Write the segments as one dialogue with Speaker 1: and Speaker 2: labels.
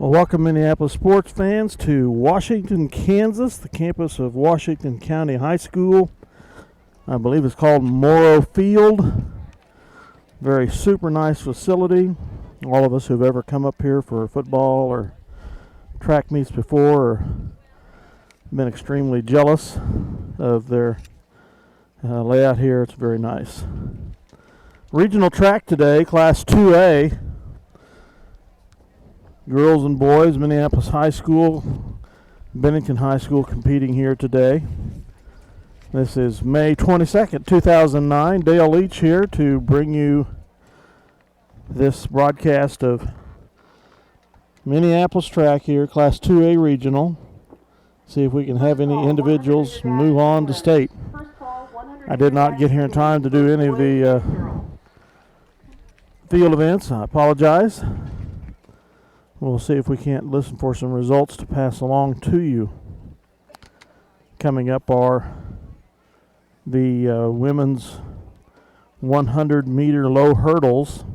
Speaker 1: Well, welcome Minneapolis sports fans to Washington, Kansas, the campus of Washington County High School. I believe it's called Morrow Field. Very super nice facility. All of us who've ever come up here for football or track meets before have been extremely jealous of their layout here. It's very nice. Regional track today, Class 2A. Girls and boys, Minneapolis High School, Bennington High School competing here today. This is May 22nd, 2009. Dale Leech here to bring you this broadcast of Minneapolis track here, Class 2A Regional. See if we can have any individuals move on to state. I did not get here in time to do any of the field events. I apologize. We'll see if we can't listen for some results to pass along to you. Coming up are the women's 100-meter low hurdles.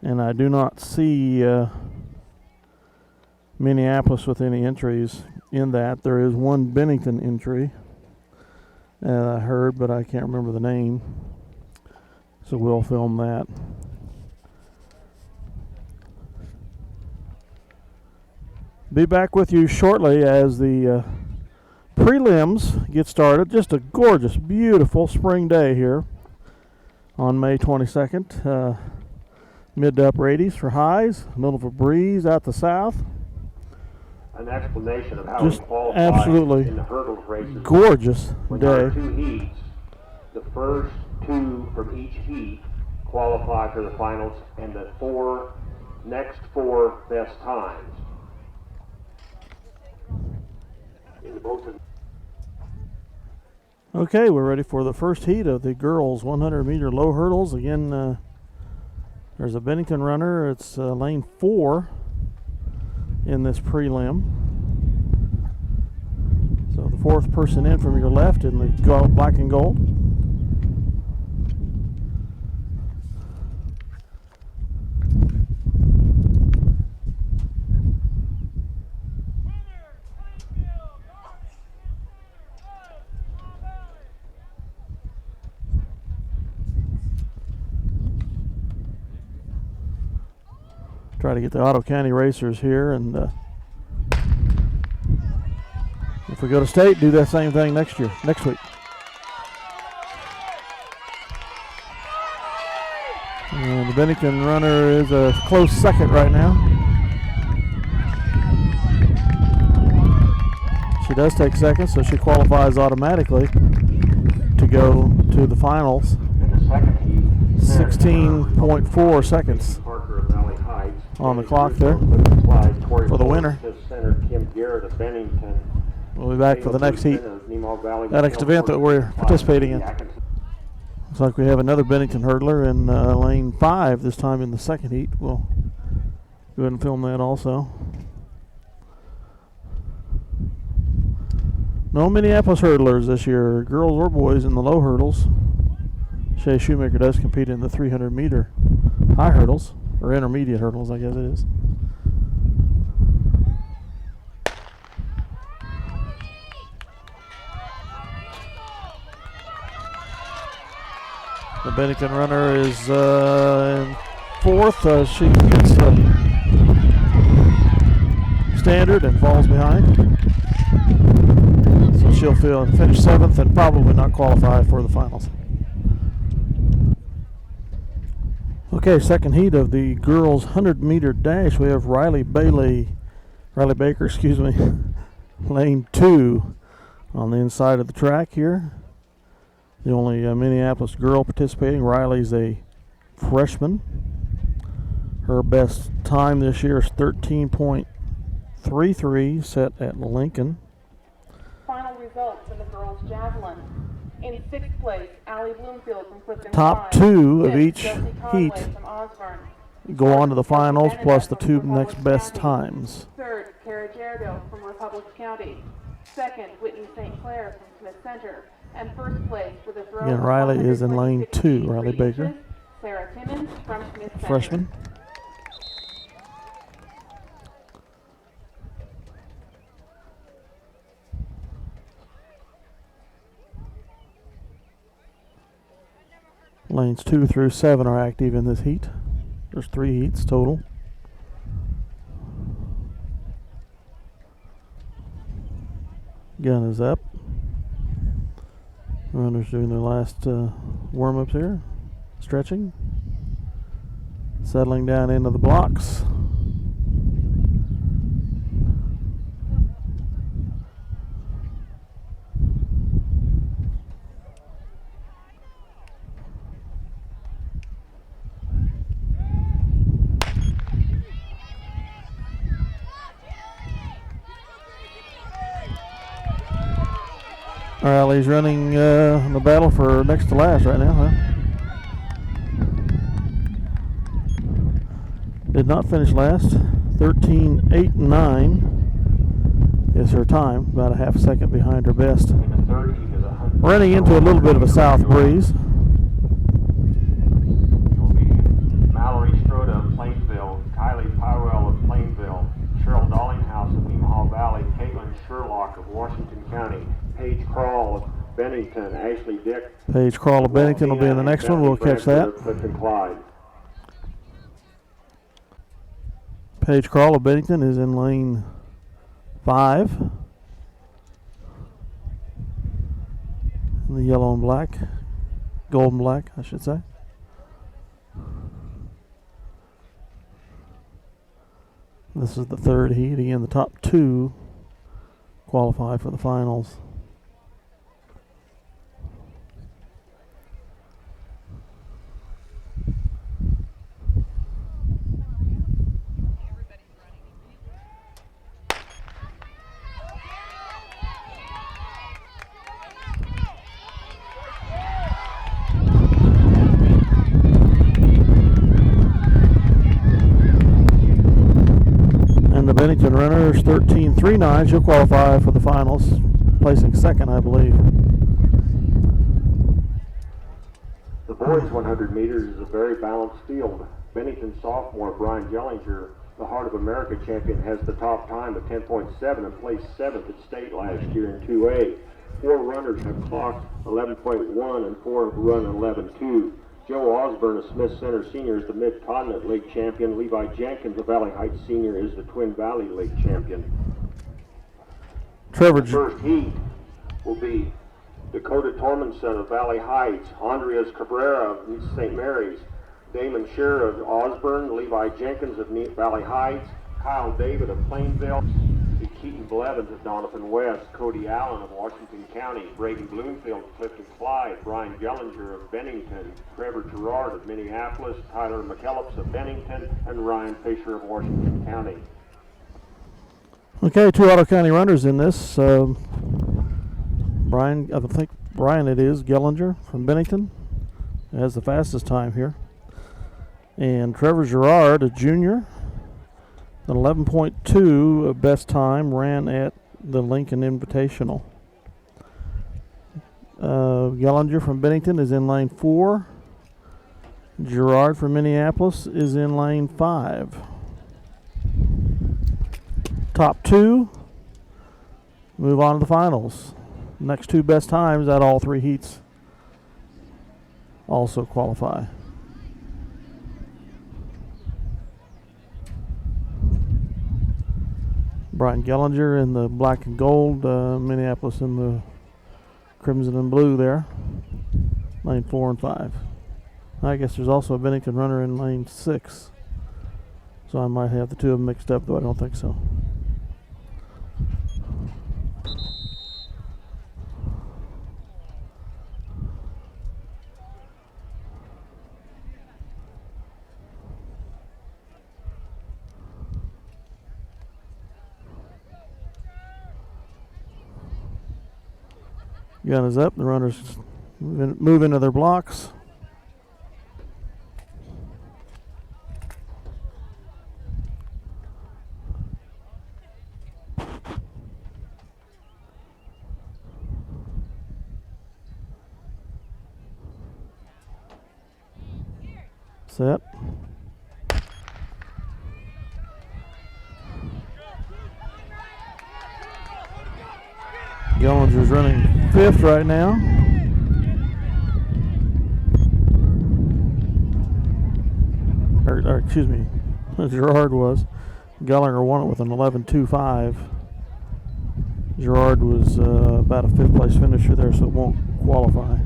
Speaker 1: And I do not see Minneapolis with any entries in that. There is one Bennington entry I heard, but I can't remember the name. So we'll film that. Be back with you shortly as the prelims get started. Just a gorgeous, beautiful spring day here on May 22nd. Mid to upper 80s for highs, a little of a breeze out the south.
Speaker 2: An explanation of how
Speaker 1: just
Speaker 2: we qualify
Speaker 1: absolutely
Speaker 2: in the hurdles races.
Speaker 1: Gorgeous
Speaker 2: when
Speaker 1: day.
Speaker 2: there are two heats, the first two from each heat qualify for the finals, and the next four best times.
Speaker 1: Okay, we're ready for the first heat of the girls 100-meter low hurdles. Again, there's a Bennington runner. It's lane 4 in this prelim. So the fourth person in from your left in the black and gold. Try to get the Otto County racers here, and if we go to state, do that same thing next week. And the Bennington runner is a close second right now. She does take second, so she qualifies automatically to go to the finals. 16.4 seconds on the clock there for the winner. We'll be back for the next heat, that next event that we're participating in. Looks like we have another Bennington hurdler in lane 5, this time in the second heat. We'll go ahead and film that also. No Minneapolis hurdlers this year, girls or boys, in the low hurdles. Shay Shoemaker does compete in the 300-meter high hurdles, or intermediate hurdles, I guess it is. The Bennington runner is in 4th. She gets standard and falls behind. So she'll finish 7th and probably not qualify for the finals. Okay, second heat of the girls 100-meter dash. We have Riley Baker, lane 2 on the inside of the track here. The only Minneapolis girl participating. Riley's a freshman. Her best time this year is 13.33 set at Lincoln.
Speaker 3: Final results in the girls' javelin. In 6th place, Allie Bloomfield from Clifton.
Speaker 1: Top 2 of each heat go on to the finals, plus the 2 next best times.
Speaker 3: 3rd, Cara Gerdo from Republic County. 2nd, Whitney St. Clair from Smith Center. And 1st place with a throw.
Speaker 1: Again, Riley is in lane 2, Riley Baker.
Speaker 3: Sarah Timmons from Smith Center.
Speaker 1: Freshman. Lanes 2 through 7 are active in this heat. There's 3 heats total. Gun is up. Runners doing their last warm-ups here. Stretching. Settling down into the blocks. All right, he's running the battle for next to last right now, huh? Did not finish last. 13:08.9 is her time, about a half second behind her best. Running into a little bit of a south breeze.
Speaker 2: Mallory Stroda of Plainville, Kylie Powell of Plainville, Cheryl Dollinghouse of Nemaha Valley, Caitlin Sherlock of Washington County, Paige Crawl of Bennington, Ashley Dick.
Speaker 1: Paige Crawl of Bennington will be in the next one. We'll catch that.
Speaker 2: Clifton Clyde.
Speaker 1: Paige Crawl of Bennington is in lane 5. In the yellow and black. Gold and black, I should say. This is the third heat. Again, the top 2 qualify for the finals. Bennington runner is 13:39. She'll qualify for the finals, placing second, I believe.
Speaker 2: The boys 100 meters is a very balanced field. Bennington sophomore Brian Jellinger, the Heart of America champion, has the top time of 10.7 and placed 7th at state last year in 2A. 4 runners have clocked 11.1 and 4 have run 11.2. Joe Osborne of Smith Center Senior is the Mid-Continent League champion. Levi Jenkins of Valley Heights Senior is the Twin Valley League champion.
Speaker 1: The
Speaker 2: first heat will be Dakota Tormenson of Valley Heights, Andreas Cabrera of St. Mary's, Damon Shearer of Osborne, Levi Jenkins of Valley Heights, Kyle David of Plainville, Keaton Blevins of Donovan West, Cody Allen of Washington County, Braden Bloomfield of Clifton Clyde, Brian Gellinger of Bennington, Trevor Gerard of Minneapolis, Tyler McKellips of Bennington, and Ryan Fisher of Washington County.
Speaker 1: Okay, 2 Otto County runners in this. Brian, I think Brian it is, Gellinger from Bennington, has the fastest time here. And Trevor Gerard, a junior, an 11.2 best time, ran at the Lincoln Invitational. Gellinger from Bennington is in lane 4. Gerard from Minneapolis is in lane 5. Top 2 move on to the finals. Next 2 best times at all 3 heats also qualify. Brian Gellinger in the black and gold, Minneapolis in the crimson and blue there, lane 4 and 5. I guess there's also a Bennington runner in lane 6, so I might have the 2 of them mixed up, though I don't think so. Gun is up. The runners move into their blocks. Set. Gellinger's running 5th right now. Gerard was. Gallagher won it with an 11.25. Gerard was about a 5th place finisher there, so it won't qualify.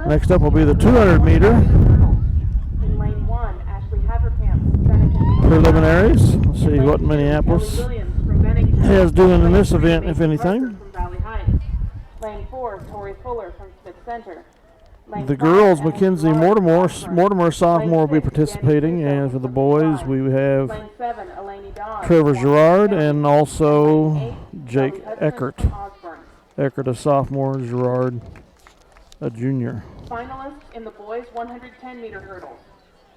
Speaker 1: Next up will be the 200 meter
Speaker 3: In lane 1, Ashley Haverkamp, Bennington.
Speaker 1: preliminaries. Let's see what Minneapolis has doing in this event, if anything.
Speaker 3: From Valley Heights. Lane 4, Tori Fuller from Smith Center. Lane
Speaker 1: The
Speaker 3: 5,
Speaker 1: girls,
Speaker 3: Emily
Speaker 1: Mackenzie
Speaker 3: Gerard from
Speaker 1: Mortimer,
Speaker 3: Osborne.
Speaker 1: Mortimer sophomore, will be
Speaker 3: Lane 6,
Speaker 1: participating,
Speaker 3: Danny
Speaker 1: and
Speaker 3: Suso
Speaker 1: for the
Speaker 3: from
Speaker 1: boys,
Speaker 3: 55.
Speaker 1: we have
Speaker 3: Lane 7, Eleni Dodge
Speaker 1: Trevor
Speaker 3: from
Speaker 1: Gerard
Speaker 3: Washington
Speaker 1: and
Speaker 3: County.
Speaker 1: also
Speaker 3: Lane 8,
Speaker 1: Jake
Speaker 3: Shelby Hudson
Speaker 1: Eckert.
Speaker 3: from Osborne.
Speaker 1: Eckert, a sophomore, Gerard, a junior.
Speaker 3: Finalists in the boys 110-meter hurdles.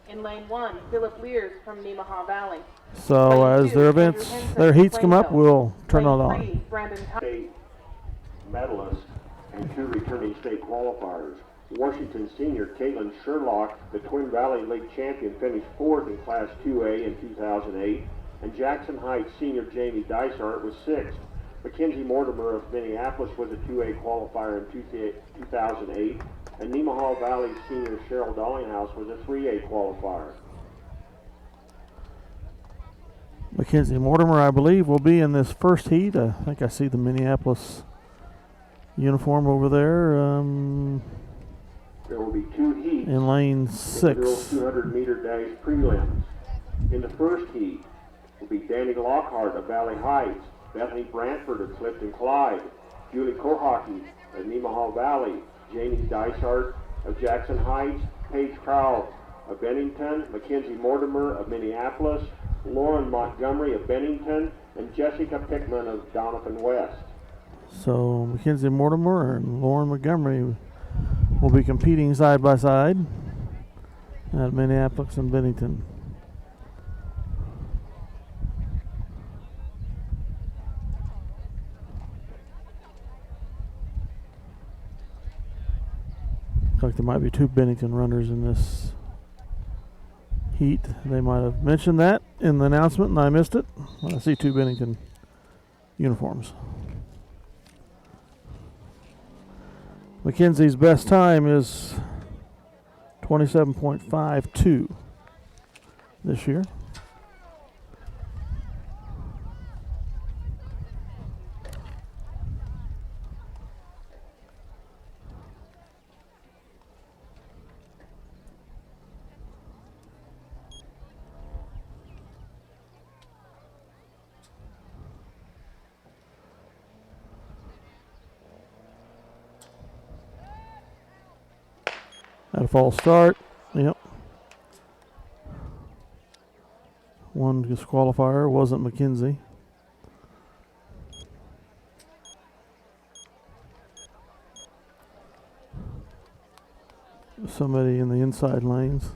Speaker 3: In lane 1, Philip Lears from Nemaha Valley.
Speaker 1: So
Speaker 3: Lane
Speaker 1: as
Speaker 3: 2,
Speaker 1: their
Speaker 3: Andrew
Speaker 1: events,
Speaker 3: Henson
Speaker 1: their
Speaker 3: from
Speaker 1: heats come up,
Speaker 3: Plainville.
Speaker 1: we'll turn it
Speaker 3: Lane
Speaker 1: on.
Speaker 3: 3, Brandon
Speaker 2: State medalists and 2 returning state qualifiers. Washington senior Caitlin Sherlock, the Twin Valley League champion, finished 4th in Class 2A in 2008, and Jackson Heights senior Jamie Dysart was 6th. Mackenzie Mortimer of Minneapolis was a 2A qualifier in 2008, and Nemaha Valley senior Cheryl Dollinghouse was a 3A qualifier.
Speaker 1: Mackenzie Mortimer, I believe, will be in this first heat. I think I see the Minneapolis uniform over there
Speaker 2: There will be 2 heats
Speaker 1: in lane
Speaker 2: in the girls
Speaker 1: 6.
Speaker 2: 200 meter dash prelims. In the first heat will be Danny Lockhart of Valley Heights, Bethany Brantford of Clifton Clyde, Julie Kohaki of Nemaha Valley, Jamie Dysart of Jackson Heights, Paige Crowell of Bennington, Mackenzie Mortimer of Minneapolis, Lauren Montgomery of Bennington, and Jessica Pickman of Donovan West.
Speaker 1: So Mackenzie Mortimer and Lauren Montgomery will be competing side by side at Minneapolis and Bennington. Looks like there might be 2 Bennington runners in this heat. They might have mentioned that in the announcement and I missed it. I see 2 Bennington uniforms. Mackenzie's best time is 27.52 this year. Had a false start. Yep. One disqualifier wasn't Mackenzie. Somebody in the inside lanes.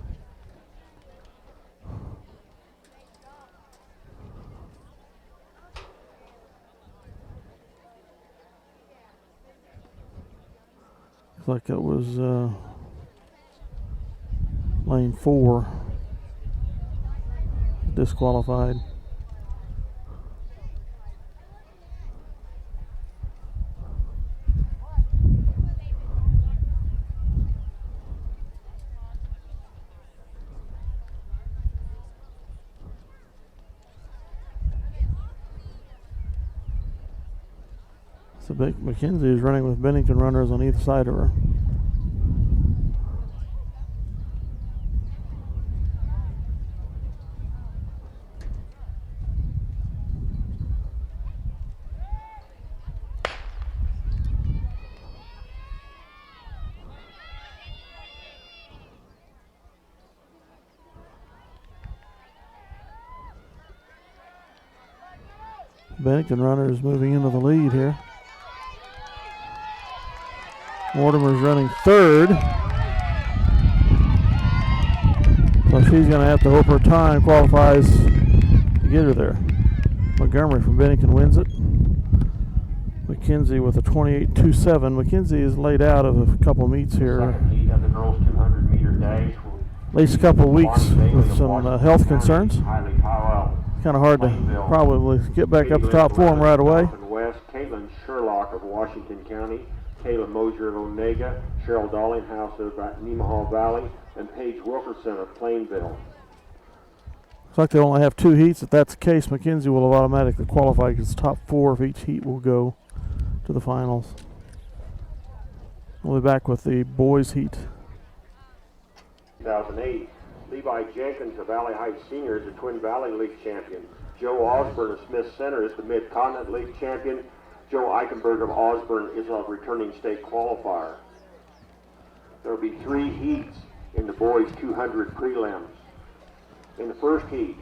Speaker 1: Looks like it was lane 4 disqualified. So Mackenzie is running with Bennington runners on either side of her. Bennington runners moving into the lead here. Mortimer's running 3rd. So she's going to have to hope her time qualifies to get her there. Montgomery from Bennington wins it. Mackenzie with a 28.27. Mackenzie is laid out of a couple meets here.
Speaker 2: Second heat of the girls 200 meter dash will
Speaker 1: At least a couple of weeks with some health concerns.
Speaker 2: Highly Powell.
Speaker 1: Kind of hard to probably get back up the top form right away.
Speaker 2: West, Caitlin Sherlock of Washington County, Kayla Mosier of Onega, Cheryl Dollinghouse of Nemaha Valley, and Paige Wilkerson of Plainville.
Speaker 1: Looks like they only have 2 heats. If that's the case, McKenzie will have automatically qualified because the top 4 of each heat will go to the finals. We'll be back with the boys heat.
Speaker 2: 2008, Levi Jenkins of Valley Heights Senior is the Twin Valley League champion. Joe Osborne of Smith Center is the Mid-Continent League champion. Joe Eichenberg of Osborne is a returning state qualifier. There will be 3 heats in the boys 200 prelims. In the first heat,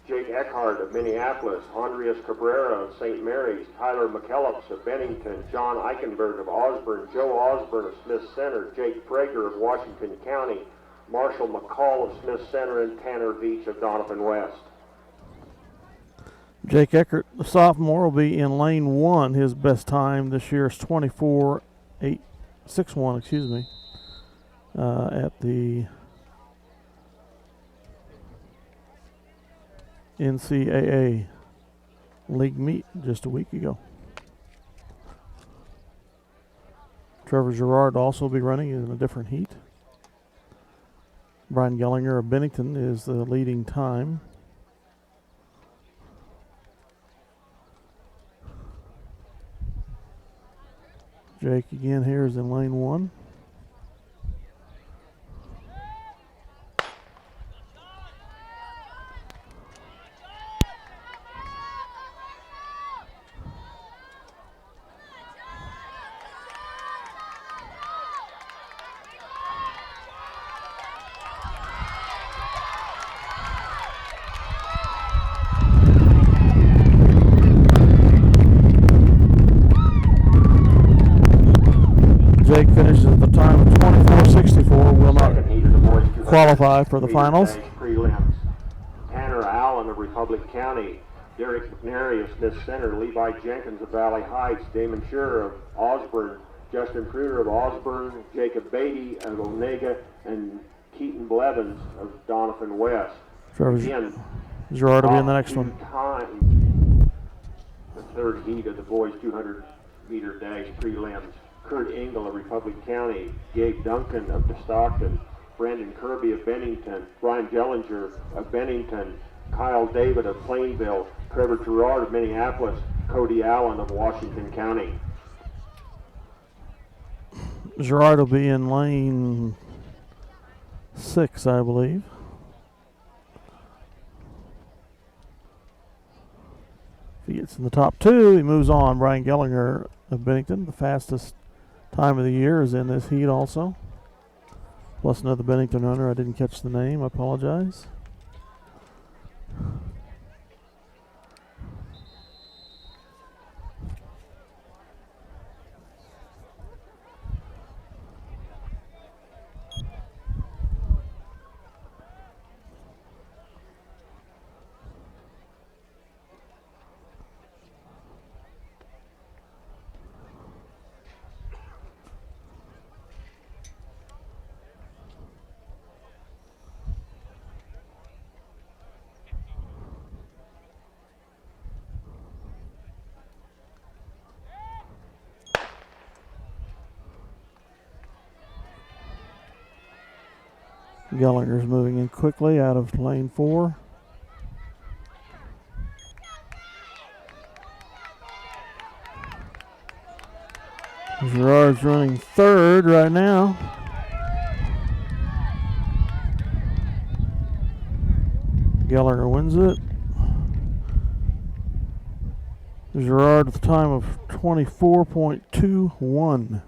Speaker 2: Jake Eckhart of Minneapolis, Andreas Cabrera of St. Mary's, Tyler McKellips of Bennington, John Eichenberg of Osborne, Joe Osborne of Smith Center, Jake Prager of Washington County, Marshall McCall of Smith Center, and Tanner Leech of Donovan West.
Speaker 1: Jake Eckert, the sophomore, will be in lane 1. His best time this year is 24.861, at the NCAA league meet just a week ago. Trevor Gerard will also be running in a different heat. Brian Gellinger of Bennington is the leading time. Jake again here is in lane 1. Jake finishes at the time of 24.64. Will not qualify for the finals.
Speaker 2: Prelims. Tanner Allen of Republic County, Derek McNary of Smith Center, Levi Jenkins of Valley Heights, Damon Shearer of Osborne, Justin Pruder of Osborne, Jacob Beatty of Onega, and Keaton Blevins of Donovan West.
Speaker 1: Trevor Gerard will be in the next one.
Speaker 2: The third heat of the boys 200-meter dash prelims. Kurt Engel of Republic County, Gabe Duncan of Stockton, Brandon Kirby of Bennington, Brian Jellinger of Bennington, Kyle David of Plainville, Trevor Gerard of Minneapolis, Cody Allen of Washington County.
Speaker 1: Gerard will be in lane 6, I believe. If he gets in the top 2, he moves on. Brian Gellinger of Bennington, the fastest time of the year, is in this heat also. Plus another Bennington runner. I didn't catch the name. I apologize. Gellinger's moving in quickly out of lane 4. Gerard's running 3rd right now. Gellinger wins it. Gerard with a time of 24.21.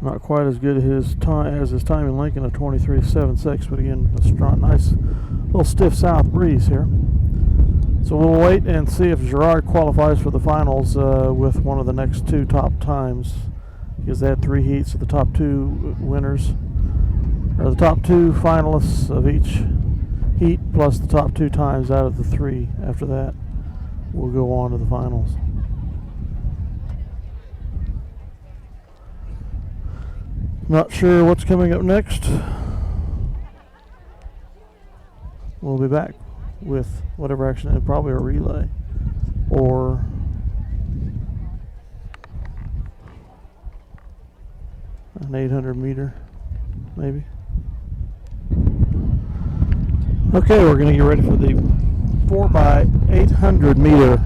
Speaker 1: Not quite as good as his time in Lincoln of 23.76, but again, a strong, nice little stiff south breeze here. So we'll wait and see if Gerard qualifies for the finals with one of the next 2 top times, because they had 3 heats of the top 2 winners, or the top 2 finalists of each heat, plus the top 2 times out of the 3 after that will go on to the finals. Not sure what's coming up next. we'll be back with whatever action, probably a relay or an 800 meter, maybe. Okay, we're going to get ready for the 4x800 meter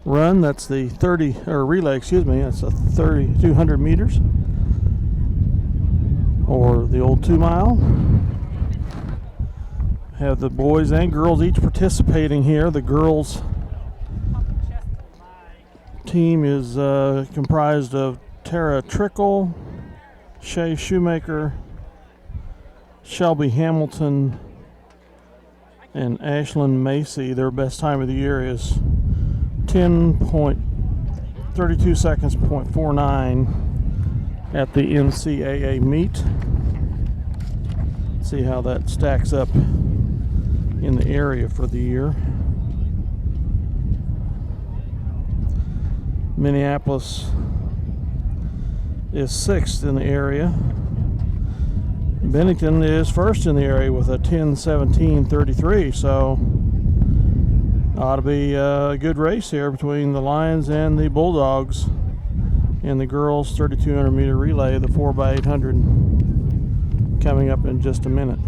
Speaker 1: run. That's the 30 or relay, excuse me. That's a 200 meters, or the old 2 mile. Have the boys and girls each participating here. The girls team is comprised of Tara Trickle, Shay Shoemaker, Shelby Hamilton, and Ashlyn Macy. Their best time of the year is 10.32 seconds, 0.49 at the NCAA meet. See how that stacks up in the area for the year. Minneapolis is 6th in the area. Bennington is 1st in the area with a 10:17:33, so ought to be a good race here between the Lions and the Bulldogs in the girls 3,200 meter relay, the 4x800, coming up in just a minute.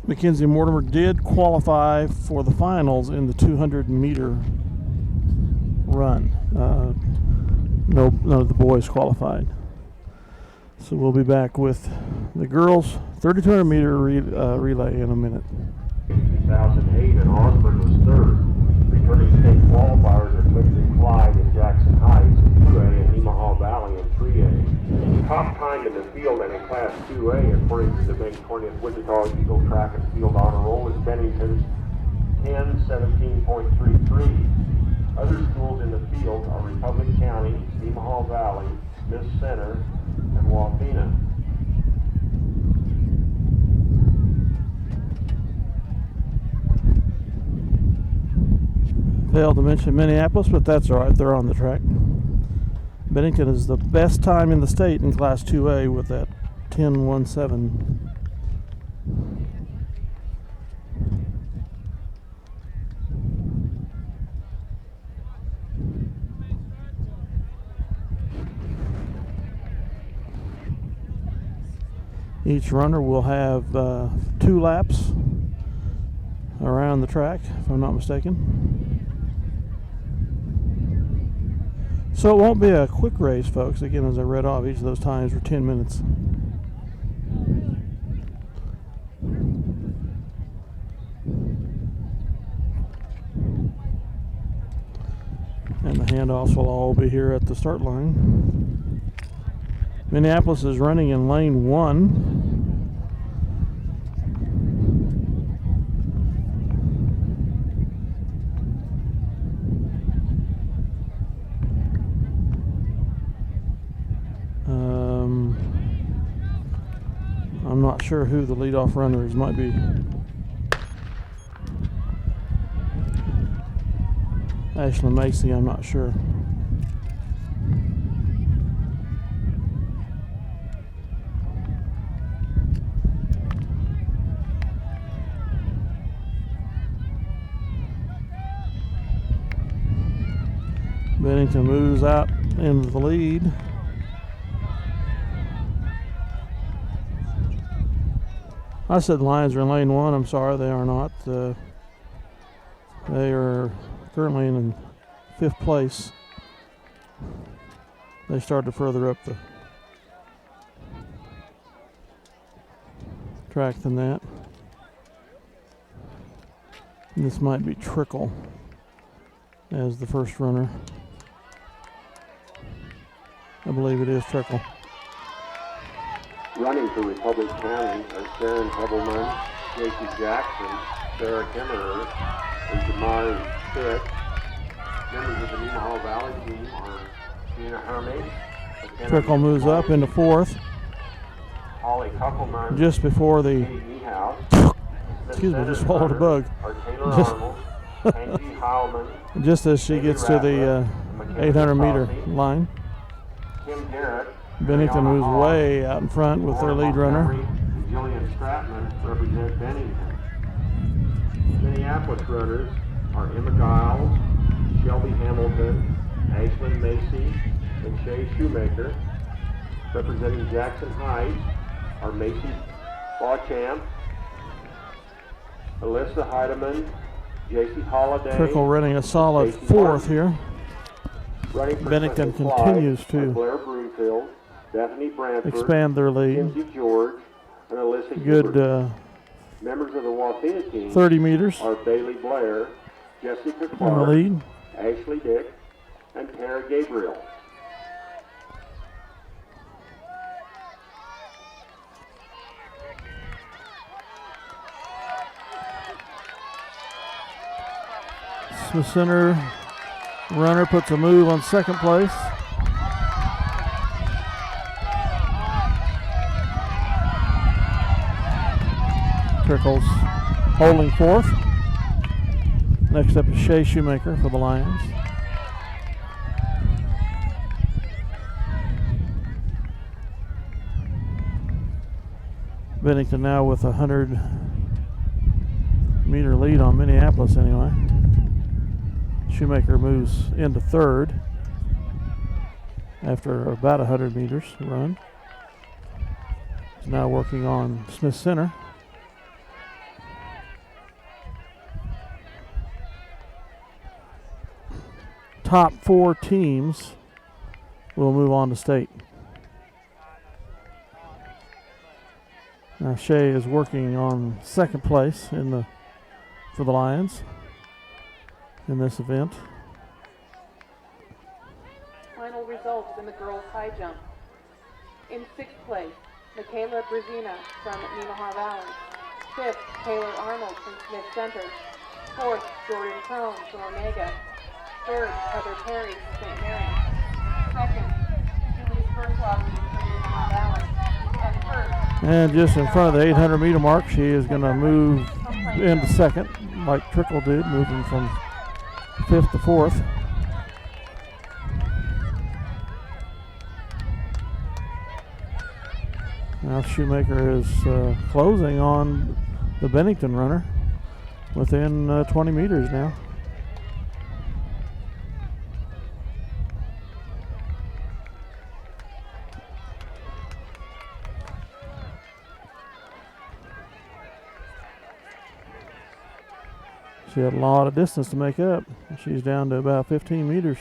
Speaker 1: Mackenzie Mortimer did qualify for the finals in the 200 meter run. None of the boys qualified. So we'll be back with the girls 3,200 meter relay in a minute.
Speaker 2: 2008, and Osborne was 3rd. Returning state qualifiers are Clifton Clyde and Jackson Heights in 2A and Nemaha Valley in 3A. Top time in the field and in Class 2A, according to the May 20th Wichita Eagle Track and Field Honor Roll, is Bennington's 10:17.33. Other schools in the field are Republic County, Nemaha Valley, Smith Center, and Wapena.
Speaker 1: Failed to mention Minneapolis, but that's all right. They're on the track. Bennington is the best time in the state in Class 2A with that 10:17. Each runner will have 2 laps around the track, if I'm not mistaken. So it won't be a quick race, folks. Again, as I read off, each of those times were 10 minutes. And the handoffs will all be here at the start line. Minneapolis is running in lane 1. I'm not sure who the leadoff runner is. Might be Ashlyn Macy, I'm not sure. Bennington moves out into the lead. I said the Lions are in lane 1. I'm sorry, they are not. They are currently in 5th place. They started further up the track than that. And this might be Trickle as the first runner. I believe it is Trickle.
Speaker 2: Running for Republic County are Sharon Hubbleman, J.P. Jackson, Sarah Kimmerer, and Damari Pitt. Members of the Nemaha Valley team are Gina Hermes.
Speaker 1: Trickle moves up into 4th.
Speaker 2: Holly Kuckelman.
Speaker 1: Just before the... Excuse me, just swallowed a bug.
Speaker 2: Are Taylor Arnold, Angie Heilman,
Speaker 1: just as she gets to the 800 meter line.
Speaker 2: Kim Garrett,
Speaker 1: Bennington moves way out in front with their lead runner.
Speaker 2: And Jillian Stratman represent Bennington. Minneapolis runners are Emma Giles, Shelby Hamilton, Ashlyn Macy, and Shay Shoemaker. Representing Jackson Heights are Macy Beauchamp, Alyssa Heidemann, J.C. Holiday.
Speaker 1: Trickle running a solid
Speaker 2: Stacey
Speaker 1: fourth
Speaker 2: Martin.
Speaker 1: here.
Speaker 2: Running for
Speaker 1: Bennington
Speaker 2: second
Speaker 1: continues
Speaker 2: fly are
Speaker 1: to
Speaker 2: Blair Broomfield, Bethany Brantford,
Speaker 1: expand their lead.
Speaker 2: Kinsey George, and Alyssa
Speaker 1: Good
Speaker 2: Hubert. Members of the Wathena team
Speaker 1: 30 meters
Speaker 2: are Bailey Blair, Jessica
Speaker 1: in the
Speaker 2: Clark,
Speaker 1: lead.
Speaker 2: Ashley Dick, and Tara Gabriel.
Speaker 1: Smith Center runner puts a move on second place. Trickles holding fourth. Next up is Shay Shoemaker for the Lions. Bennington now with a 100-meter lead on Minneapolis anyway. Shoemaker moves into third after about 100 meters run. He's now working on Smith Center. Top 4 teams will move on to state. Now Shay is working on second place for the Lions in this event.
Speaker 3: Final results in the girls' high jump. In 6th place, Michaela Brzezina from Nemaha Valley. 5th, Taylor Arnold from Smith Center. 4th, Jordan Crone from Omega. 3rd, Heather Perry from St. Mary's. 2nd, Julie Spurslotty from Nemaha Valley. And 1st,
Speaker 1: And just in front of the 800-meter mark, she is going to move into second, like Trickle did, moving from 5th to 4th. Now Shoemaker is closing on the Bennington runner within 20 meters now. She had a lot of distance to make up. She's down to about 15 meters.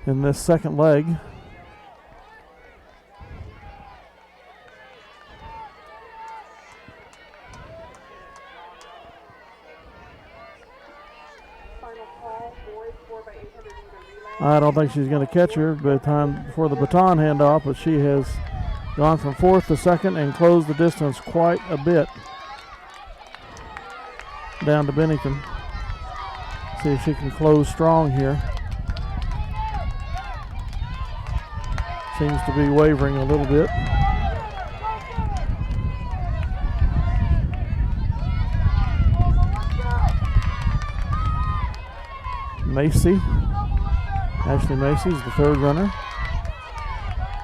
Speaker 1: In this second leg.
Speaker 3: final call, boys 4x800 meter relay.
Speaker 1: I don't think she's going to catch her by the time before the baton handoff, but she has gone from 4th to 2nd and closed the distance quite a bit down to Bennington. See if she can close strong here. Seems to be wavering a little bit. Macy, Ashley Macy's the third runner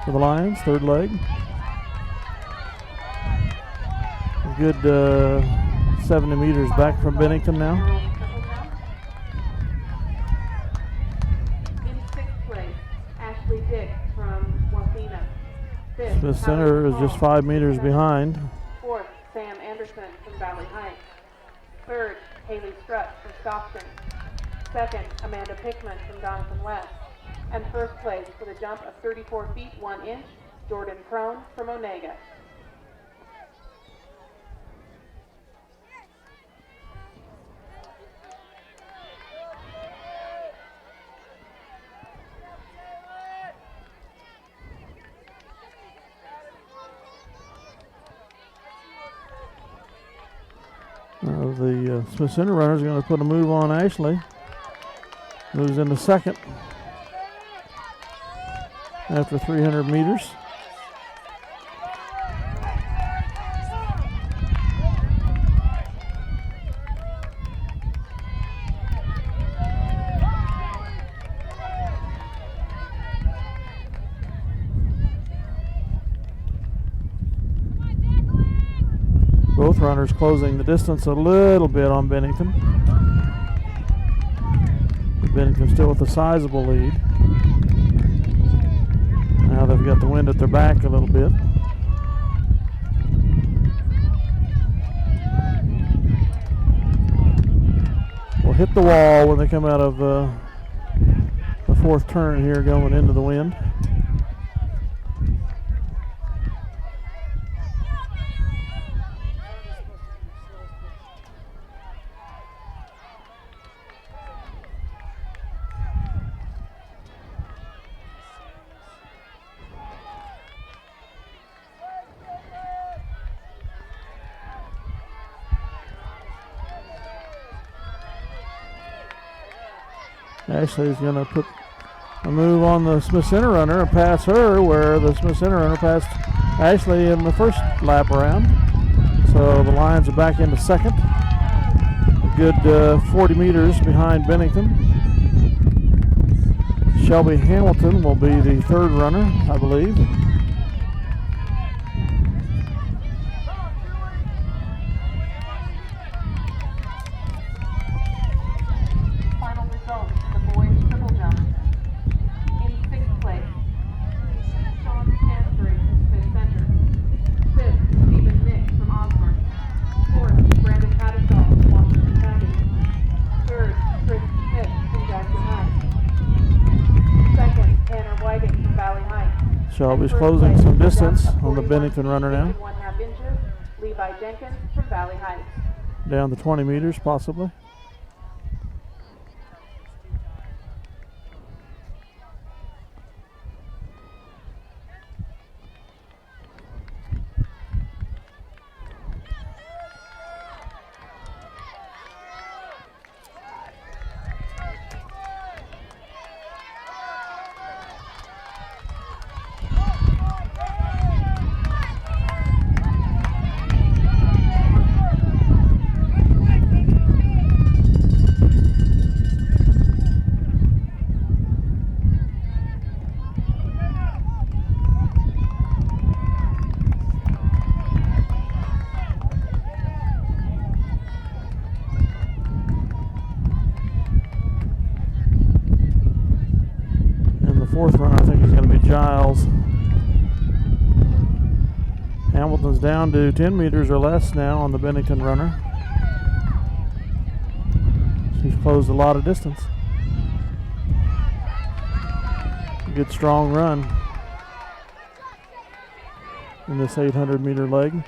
Speaker 1: for the Lions, third leg. A good 70 meters back from Bennington now.
Speaker 3: In 6th place, Ashley Dick from Wathena. 5th,
Speaker 1: Smith Center is just 5 meters behind.
Speaker 3: 4th, Sam Anderson from Valley Heights. 3rd, Haley Strutt from Stockton. 2nd, Amanda Pickman from Doniphan West. And 1st place with a jump of 34 feet 1 inch, Jordan Crone from Onega.
Speaker 1: The Smith Center runner is going to put a move on Ashley. Moves into second after 300 meters. fourth runner's closing the distance a little bit on Bennington. Bennington still with a sizable lead. Now they've got the wind at their back a little bit. Will hit the wall when they come out of the fourth turn here going into the wind. Ashley's going to put a move on the Smith Center runner and pass her, where the Smith Center runner passed Ashley in the first lap around. So the Lions are back into second. A good 40 meters behind Bennington. Shelby Hamilton will be the third runner, I believe. Shelby's closing some distance on the Bennington runner now.
Speaker 3: 1/2 inches, Levi Jenkins from Valley Heights.
Speaker 1: Down to 20 meters possibly. Fourth runner, I think, is going to be Giles. Hamilton's down to 10 meters or less now on the Bennington runner. She's closed a lot of distance. Good strong run in this 800-meter leg.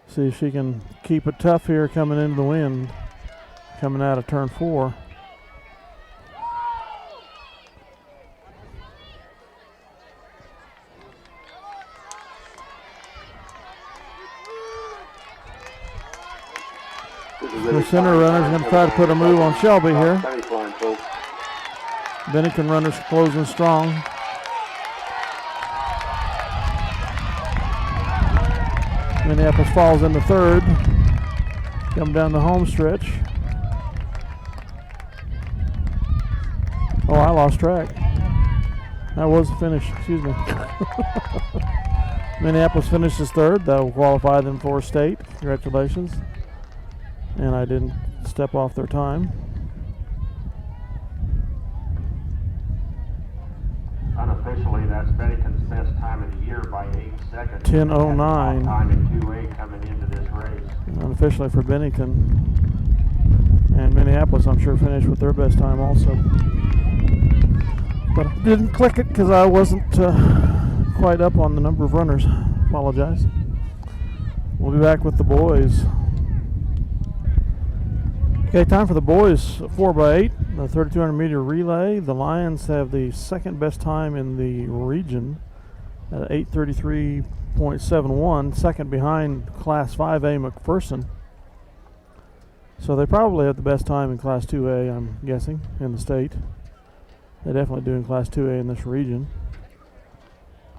Speaker 1: See if she can keep it tough here coming into the wind, coming out of turn 4. The center runner's going to try to put a move on Shelby here. Bennington runner's closing strong. Minneapolis falls into third. Come down the home stretch. Oh, I lost track. That was the finish, excuse me. Minneapolis finishes third. That will qualify them for state. Congratulations. And I didn't step off their time.
Speaker 2: Unofficially, that's Bennington's best time of the year by 8 seconds.
Speaker 1: 10:09.
Speaker 2: Time in 2A coming into this race.
Speaker 1: Unofficially for Bennington. And Minneapolis, I'm sure, finished with their best time also. But I didn't click it because I wasn't quite up on the number of runners. Apologize. We'll be back with the boys. Okay, time for the boys 4x8, the 3,200 meter relay. The Lions have the second best time in the region at 8:33.71, second behind Class 5A McPherson. So they probably have the best time in Class 2A, I'm guessing, in the state. They definitely do in Class 2A in this region.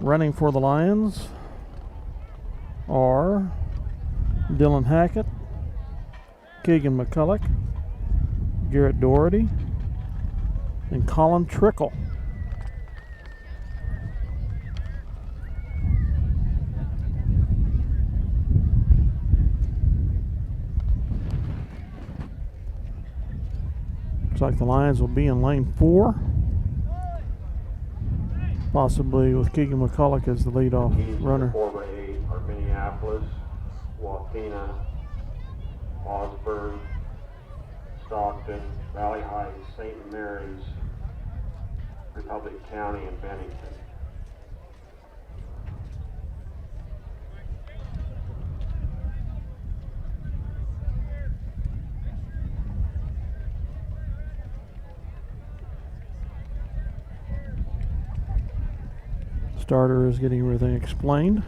Speaker 1: Running for the Lions are Dylan Hackett, Keegan McCulloch, Garrett Doherty, and Colin Trickle. Looks like the Lions will be in lane 4. Possibly with Keegan McCulloch as the leadoff runner.
Speaker 2: 4x8 are Minneapolis, Wathena, Osborne, Stockton, Valley Heights, St. Mary's, Republic County, and Bennington.
Speaker 1: Starter is getting everything explained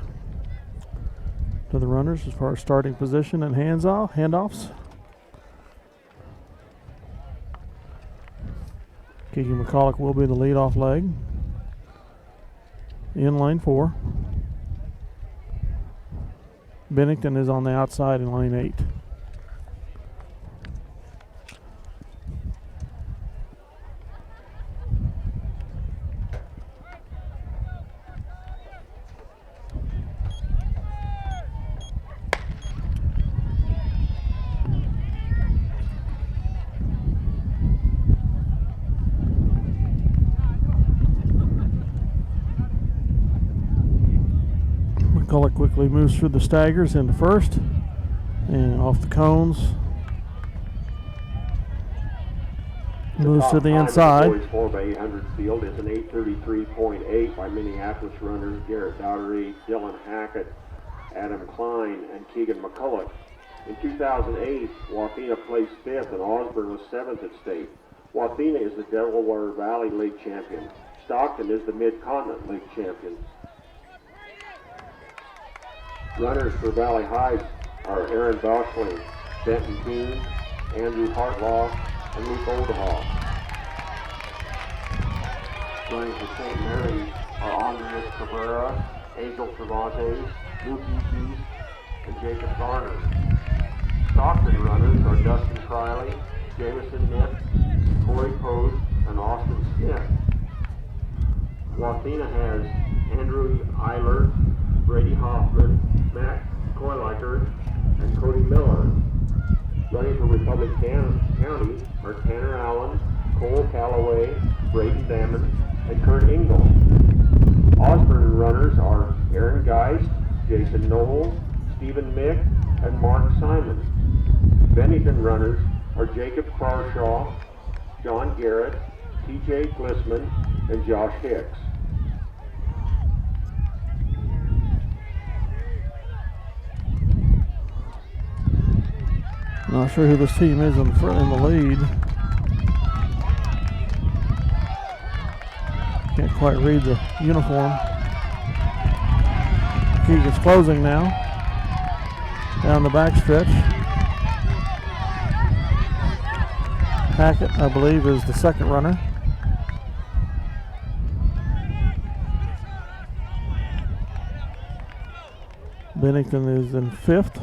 Speaker 1: to the runners as far as starting position and handoffs. Keegan McCulloch will be the leadoff leg in lane 4. Bennington is on the outside in lane 8. McCulloch quickly moves through the staggers into first and off the cones. Moves to the inside.
Speaker 2: The boys 4x800 field is an 8:33.8 by Minneapolis runners Garrett Dowdery, Dylan Hackett, Adam Klein, and Keegan McCulloch. In 2008, Wathena placed 5th and Osborne was 7th at state. Wathena is the Delaware Valley League champion. Stockton is the Mid-Continent League champion. Runners for Valley Heights are Aaron Boschling, Benton Kuhn, Andrew Hartlaw, and Luke Oldehoff. Running for St. Mary's are Andres Cabrera, Angel Cervantes, Luke Eaton, and Jacob Garner. Stockton runners are Dustin Criley, Jameson Nipp, Corey Post, and Austin Smith. Wathena has Andrew Eiler, Brady Hoffman, Matt Koiliker, and Cody Miller. Running for Republic County are Tanner Allen, Cole Calloway, Braden Damon, and Kurt Engel. Osborne runners are Aaron Geist, Jason Noel, Stephen Mick, and Mark Simon. Bennington runners are Jacob Carshaw, John Garrett, TJ Glissman, and Josh Hicks.
Speaker 1: Not sure who this team is in the lead. Can't quite read the uniform. Keegan's closing now. Down the backstretch. Hackett, I believe, is the second runner. Bennington is in 5th.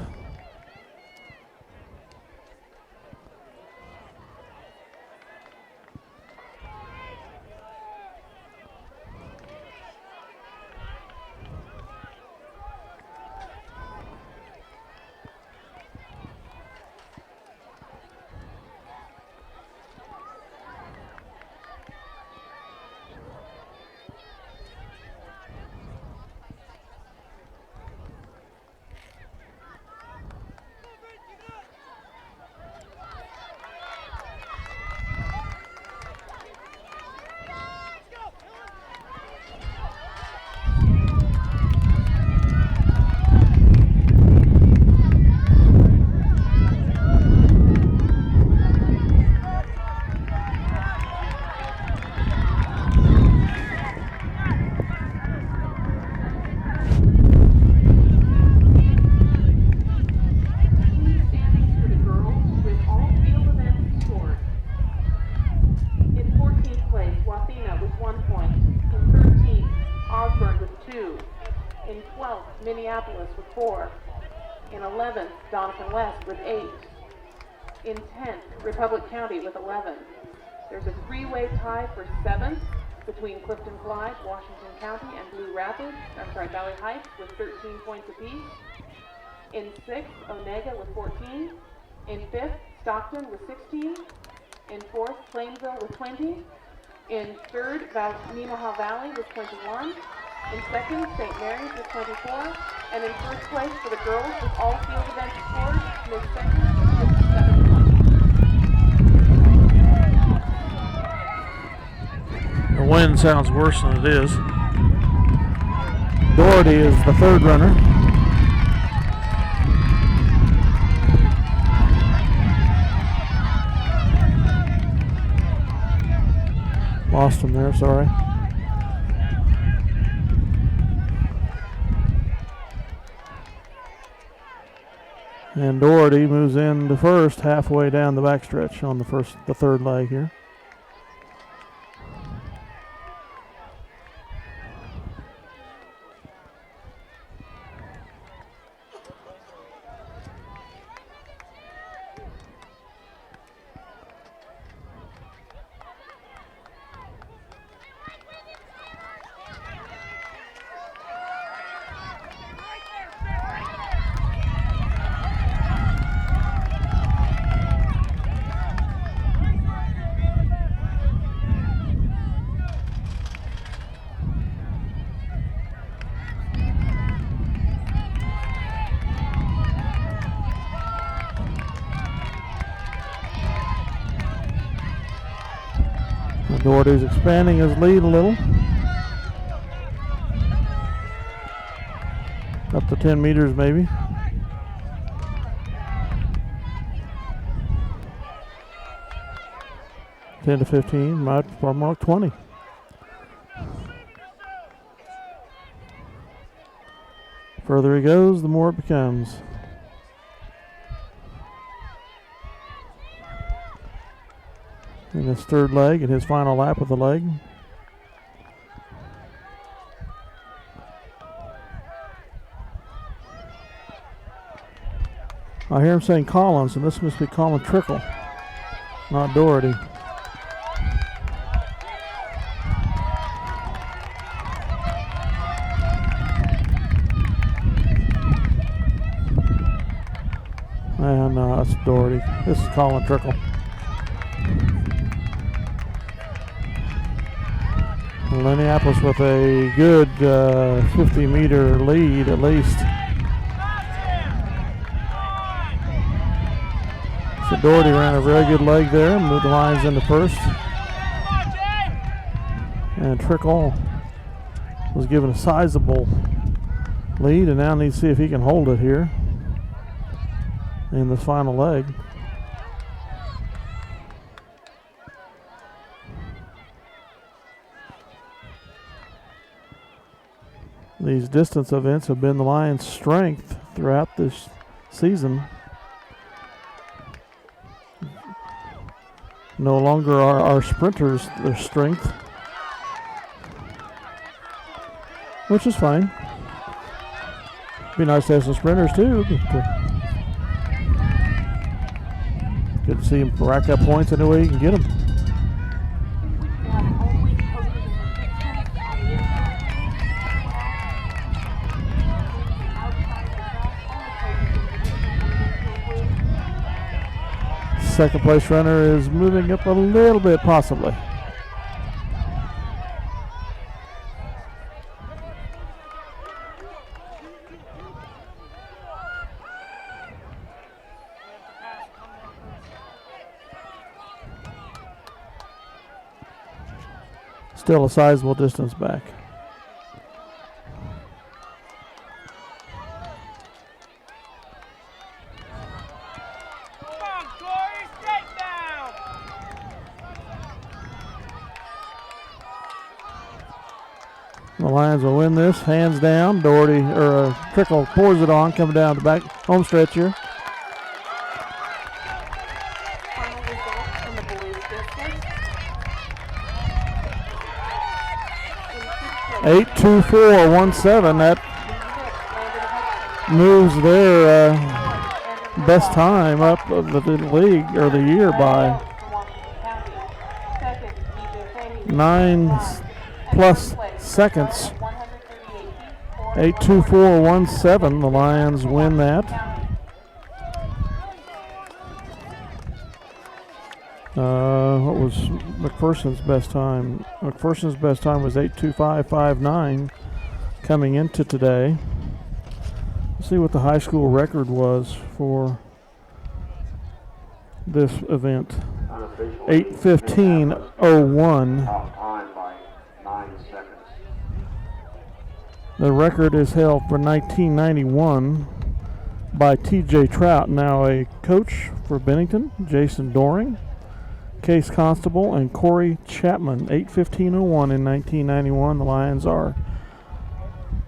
Speaker 3: Minneapolis with 4. In 11th, Doniphan West with 8. In 10th, Republic County with 11. There's a 3-way tie for 7th between Clifton Clyde, Washington County, and Valley Heights with 13 points apiece. In 6th, Onega with 14. In 5th, Stockton with 16. In fourth, Plainville with 20. In third, Minnehaha Valley with 21. In second, St. Mary's with 24. And in first place for the girls with all field events scores, Smith Center with 57 points.
Speaker 1: The wind sounds worse than it is. Doherty is the third runner. Lost him there, sorry. And Doherty moves into first halfway down the backstretch on the third leg here. Doherty's expanding his lead a little. Up to 10 meters maybe. (10 to 15), might probably more like 20. Further he goes, the more it becomes. In his third leg, and his final lap of the leg. I hear him saying Collins, and this must be Colin Trickle, not Doherty. No, that's Doherty. This is Colin Trickle. Minneapolis with a good 50-meter lead at least. So Doherty ran a very good leg there, moved the lines into first. And Trickle was given a sizable lead, and now needs to see if he can hold it here in the final leg. These distance events have been the Lions' strength throughout this season. No longer are our sprinters their strength, which is fine. Be nice to have some sprinters too. But, good to see him rack up points any way you can get them. Second place runner is moving up a little bit, possibly. Still a sizable distance back. The Lions will win this, hands down. Doherty, or Trickle pours it on, coming down the back home stretch here.
Speaker 3: Final results from the boys' distance.
Speaker 1: 8:24.17. That moves their best time up of the league or the year by 9+ seconds. 8:24.17. The Lions win that. What was McPherson's best time? McPherson's best time was 8:25.59 coming into today. Let's see what the high school record was for this event. 8:15.01.
Speaker 2: Top time by 9 seconds.
Speaker 1: The record is held for 1991 by T.J. Trout, now a coach for Bennington, Jason Doring, Case Constable, and Corey Chapman. 8:15.01 in 1991. The Lions are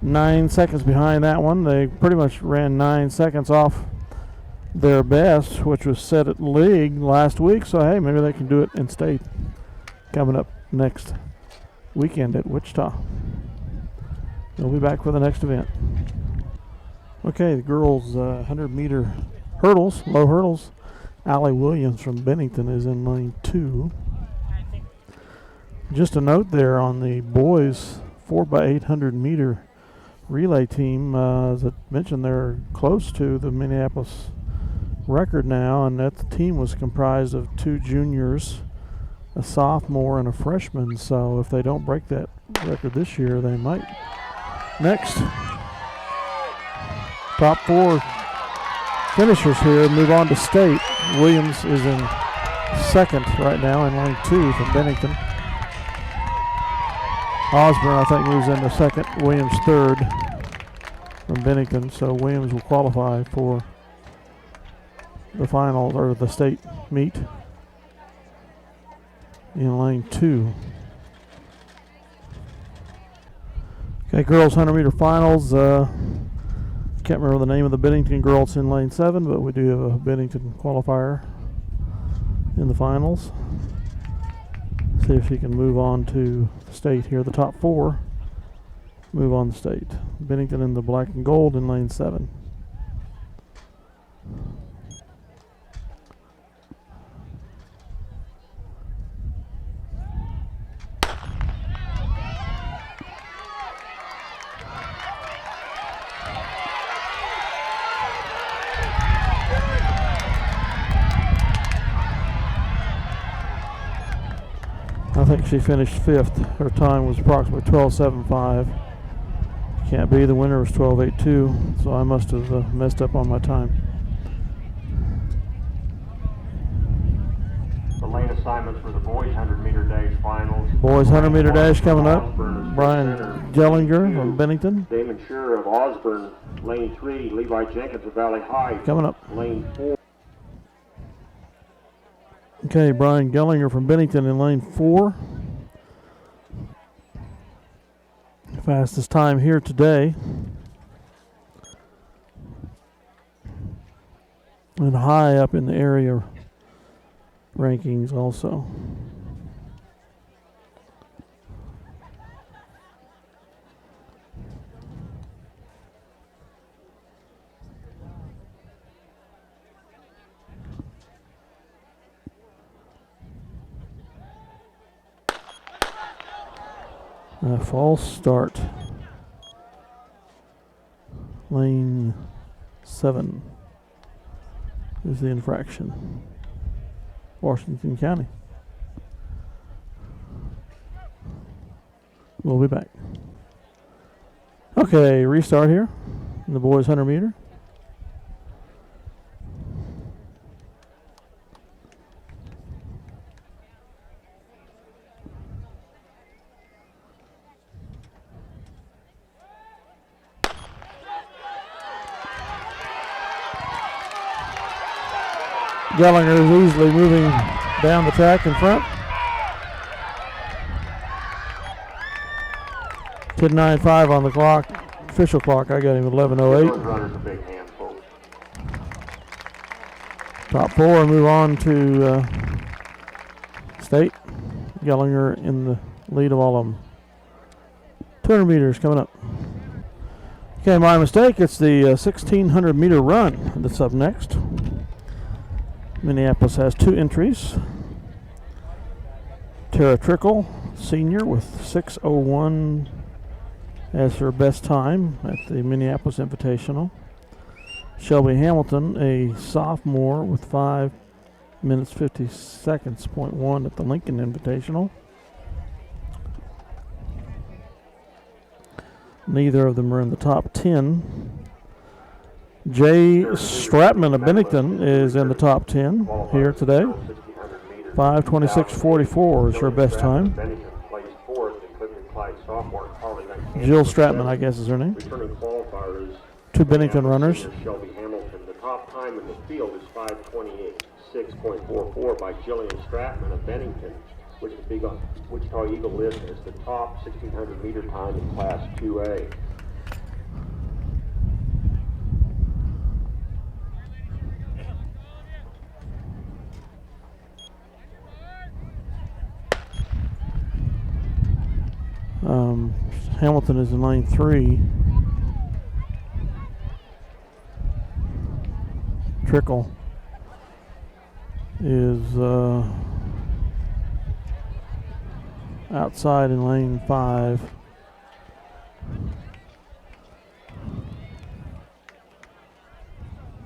Speaker 1: 9 seconds behind that one. They pretty much ran 9 seconds off their best, which was set at league last week. So, hey, maybe they can do it in state coming up next weekend at Wichita. They'll be back for the next event. Okay, the girls' 100-meter hurdles, low hurdles. Allie Williams from Bennington is in lane 2. Just a note there on the boys' 4x800 meter relay team. As I mentioned, they're close to the Minneapolis record now, and that team was comprised of 2 juniors, a sophomore, and a freshman. So if they don't break that record this year, they might. Next, top 4 finishers here move on to state. Williams is in second right now in lane 2 from Bennington. Osborne, I think, moves into second. Williams third from Bennington. So Williams will qualify for the final or the state meet in lane 2. Okay, girls 100-meter finals. Can't remember the name of the Bennington girl. It's in lane 7, but we do have a Bennington qualifier in the finals. See if she can move on to the state here. The top 4 move on to state. Bennington in the black and gold in lane 7. I think she finished 5th. Her time was approximately 12:75. Can't be. The winner was 12:82, so I must have messed up on my time.
Speaker 2: The lane assignments for the boys 100-meter dash finals.
Speaker 1: Boys 100-meter dash coming up. Brian Gellinger from Bennington.
Speaker 2: Damon Shearer of Osborne, lane 3. Levi Jenkins of Valley Heights,
Speaker 1: Coming up.
Speaker 2: lane 4.
Speaker 1: Okay, Brian Gellinger from Bennington in lane 4. Fastest time here today. And high up in the area rankings also. A false start. Lane 7 is the infraction. Washington County. We'll be back. Okay, restart here in the boys 100 meter. Gellinger is easily moving down the track in front. 10:95 on the clock, official clock. I got him at 11:08.
Speaker 2: Runner's a big handful.
Speaker 1: Top 4 move on to state. Gellinger in the lead of all of them. 200 meters coming up. Okay, my mistake. It's the 1,600 meter run that's up next. Minneapolis has 2 entries. Tara Trickle, senior, with 6:01 as her best time at the Minneapolis Invitational. Shelby Hamilton, a sophomore, with minutes 50 seconds, .1 at the Lincoln Invitational. Neither of them are in the top 10. Jay Stratman of Bennington is in the top 10 here today. 5:26.44 is her best time. Jill Stratman, I guess, is her name. Two Bennington runners.
Speaker 2: Shelby Hamilton. The top time in the field is 5:28.6.44 by Jillian Stratman of Bennington, which the Wichita Eagle lists as the top 1,600 meter time in Class 2A.
Speaker 1: Hamilton is in lane 3. Trickle is outside in lane 5.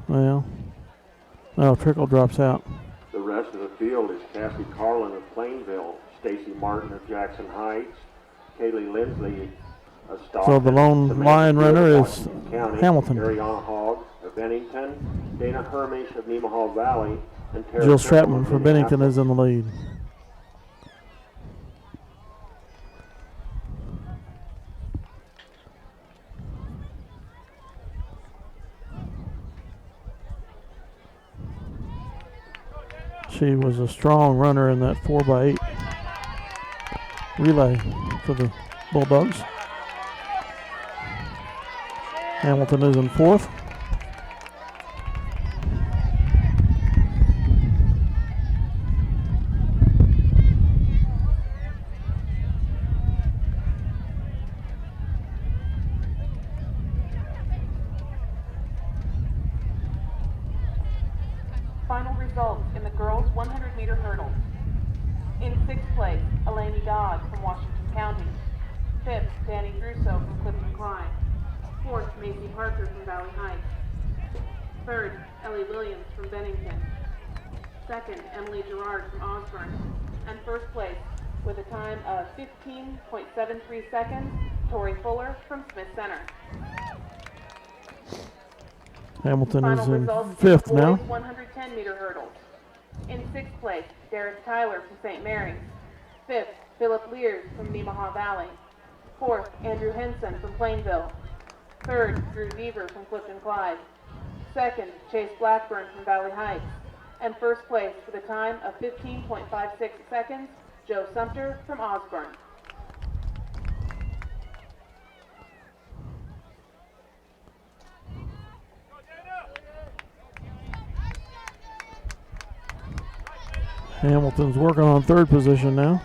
Speaker 1: Well, no, Trickle drops out.
Speaker 2: The rest of the field is Cassie Carlin of Plainville, Stacy Martin of Jackson Heights, Kaylee Lindsley of Stockton.
Speaker 1: So the lone lion runner is Hamilton.
Speaker 2: Ariana Hogg of Bennington, Dana Hermish of Nemaha Valley, and Tara
Speaker 1: Jill
Speaker 2: Temple
Speaker 1: Stratman
Speaker 2: of
Speaker 1: for Bennington
Speaker 2: Minneapolis.
Speaker 1: is in the lead. She was a strong runner in that 4x8 relay for the Bulldogs. Hamilton is in 4th.
Speaker 3: Final results in the girls' 100-meter hurdles. In 6th place, Eleni Dodd from Washington County. 5th, Danny Druso from Clifton Klein. 4th, Macy Parker from Valley Heights. 3rd, Ellie Williams from Bennington. 2nd, Emily Gerard from Osborne. And 1st place, with a time of 15.73 seconds, Tori Fuller from Smith Center.
Speaker 1: Hamilton
Speaker 3: Final
Speaker 1: is in
Speaker 3: results
Speaker 1: 5th
Speaker 3: in the
Speaker 1: now.
Speaker 3: boys' 110-meter hurdles. In 6th place, Derek Tyler from St. Mary's. 5th, Philip Lears from Nemaha Valley. 4th, Andrew Henson from Plainville. 3rd, Drew Deaver from Clifton Clyde. 2nd, Chase Blackburn from Valley Heights. And 1st place with a time of 15.56 seconds, Joe Sumter from Osborne.
Speaker 1: Hamilton's working on 3rd position now.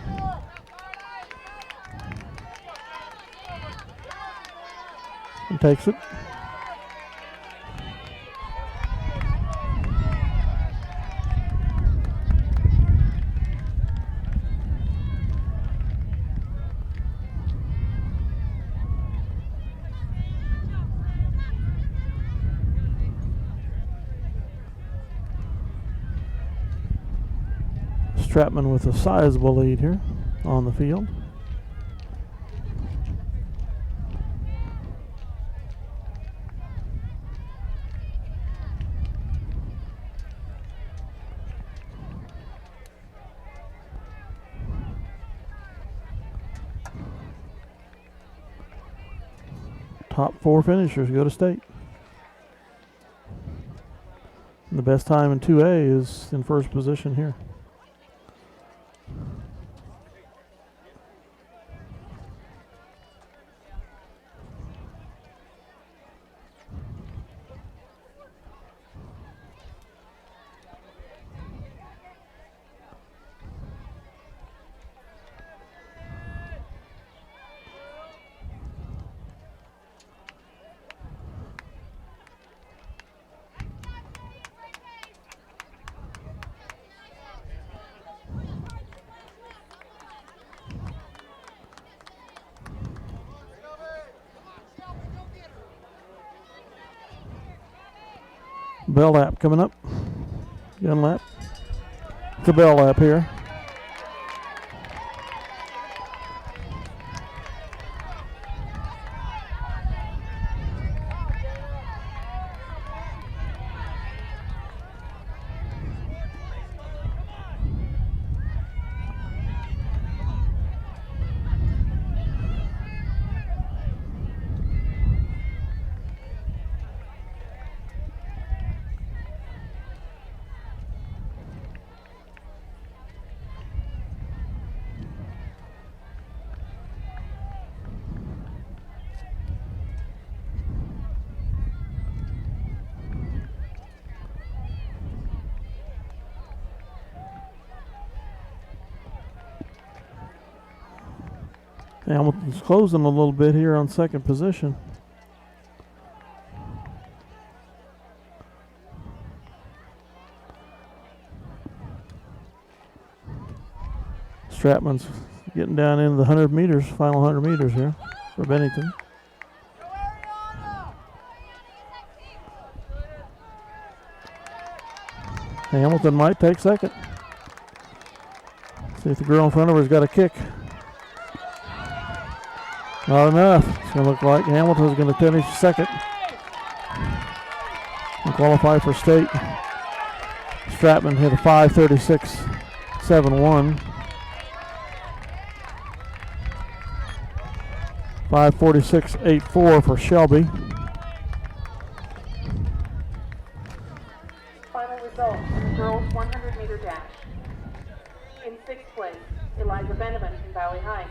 Speaker 1: And takes it. Stratman with a sizable lead here on the field. Top 4 finishers go to state. And the best time in 2A is in 1st position here. Bell lap coming up. Gun lap. the bell lap here. Hamilton's closing a little bit here on second position. Stratman's getting down into the 100 meters, final 100 meters here for Bennington. Hamilton might take second. See if the girl in front of her's got a kick. Not enough. It's going to look like Hamilton's going to finish second and qualify for state. Stratman hit a 5:36.71. 5:46.84 for Shelby.
Speaker 3: Final result in the girls 100-meter dash. In sixth place, Eliza Benjamin from Valley Heights.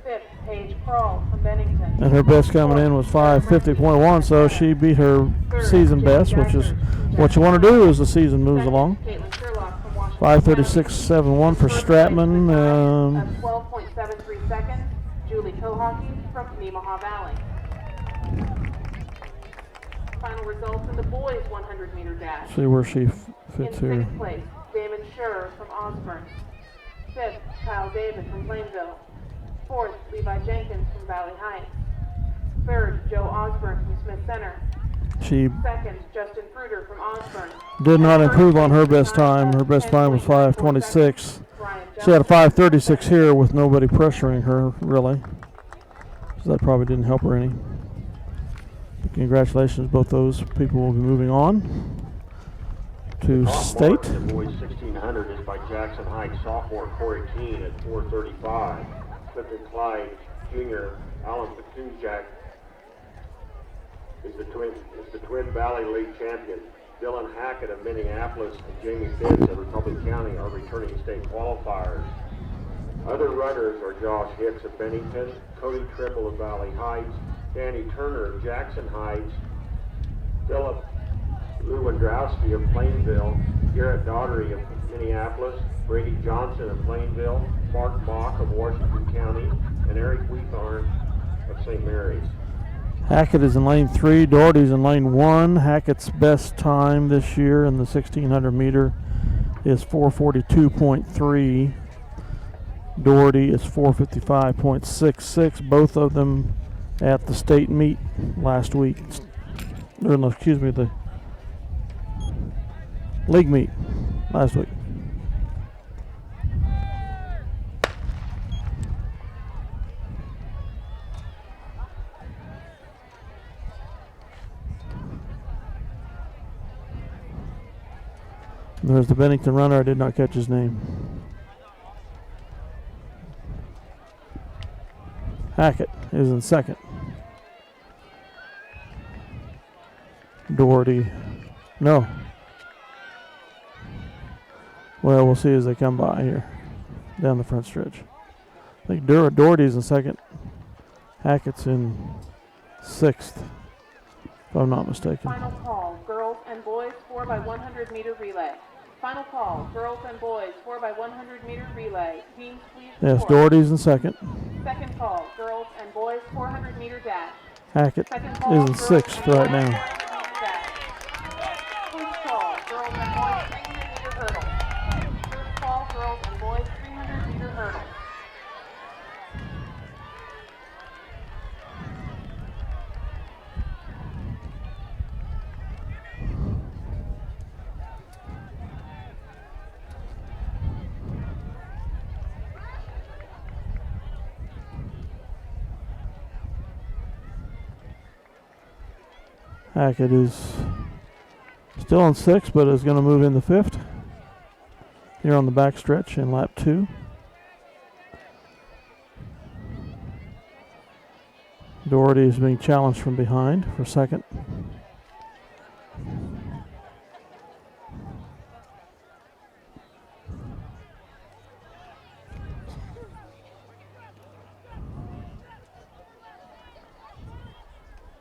Speaker 3: Fifth, Paige Crawl from Bennington.
Speaker 1: And her best coming in was 5:50.1, so she beat her season best, which is what you want to do as the season moves along. 5:36.71 for Stratman.
Speaker 3: 12.73 seconds. Julie Kohaki from Nemaha Valley. Final results in the boys 100-meter dash.
Speaker 1: See where she
Speaker 3: In
Speaker 1: fits here.
Speaker 3: sixth place, Damon Scherer from Osborne. Fifth, Kyle David from Plainville. Fourth, Levi Jenkins from Valley Heights. Third, Joe Osborne from Smith Center.
Speaker 1: She
Speaker 3: Second, Justin Fruiter from Osborne.
Speaker 1: did not improve on her best time. Her best time was 5:26. She had a 5:36 here with nobody pressuring her, really. So that probably didn't help her any. But congratulations, both those people will be moving on to state.
Speaker 2: The boys 1600 is by Jackson Heights sophomore Corey Keene at 4:35. Clifton Clyde Jr. Alan Petunjak is the Twin Valley League champion. Dylan Hackett of Minneapolis and Jamie Fitz of Republic County are returning state qualifiers. Other runners are Josh Hicks of Bennington, Cody Triple of Valley Heights, Danny Turner of Jackson Heights, Philip Lewandowski of Plainville, Garrett Daugherty of Minneapolis, Brady Johnson of Plainville, Mark Mock of Washington County, and Eric Weethorn of St. Mary's.
Speaker 1: Hackett is in lane 3, Doherty's in lane 1. Hackett's best time this year in the 1600 meter is 4:42.3. Doherty is 4:55.66. Both of them at the state meet last week. Or no, excuse me, the league meet last week. There's the Bennington runner. I did not catch his name. Hackett is in second. Doherty, no. Well, we'll see as they come by here down the front stretch. I think Doherty's in second. Hackett's in sixth, if I'm not mistaken.
Speaker 3: Final call, girls and boys 4x100 meter relay. Final call, girls and boys 4x100 meter relay. Teams, please
Speaker 1: Yes,
Speaker 3: report.
Speaker 1: Doherty's in second.
Speaker 3: Second call, girls and boys 400 meter dash.
Speaker 1: Hackett
Speaker 3: Second
Speaker 1: is
Speaker 3: call,
Speaker 1: in
Speaker 3: girls
Speaker 1: sixth
Speaker 3: and
Speaker 1: right
Speaker 3: boys
Speaker 1: now.
Speaker 3: 400 meter dash. First call, girls and boys 300 meter hurdle. First call, girls and boys 300 meter hurdle.
Speaker 1: Hackett is still in sixth, but is going to move into fifth here on the back stretch in lap 2. Doherty is being challenged from behind for second.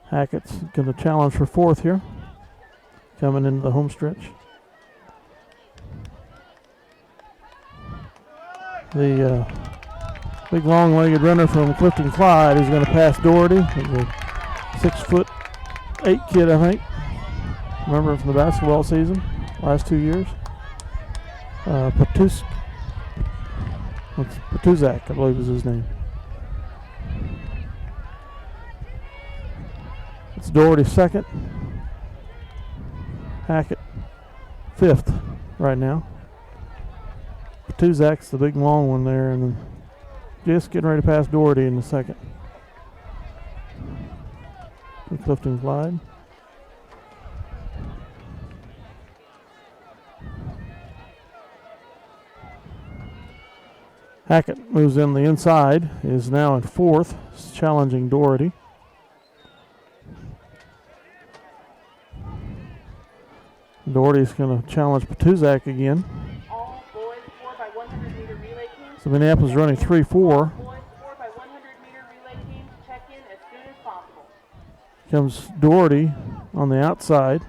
Speaker 1: Hackett's going to challenge for fourth here, coming into the home stretch. The big long-legged runner from Clifton Clyde is going to pass Doherty. He's a 6'8" kid, I think. Remember from the basketball season, last 2 years. Patuzak, I believe is his name. It's Doherty second. Hackett fifth right now. Patuzak's the big long one there, and then just getting ready to pass Doherty in the second. From Clifton Clyde. Hackett moves in the inside, is now in fourth, challenging Doherty. Doherty's going to challenge Patuzak again.
Speaker 3: All boys 4x100 meter relay teams.
Speaker 1: So Minneapolis is running 3-4.
Speaker 3: Boys 4x100 meter relay teams check in as soon as possible.
Speaker 1: Comes Doherty on the outside.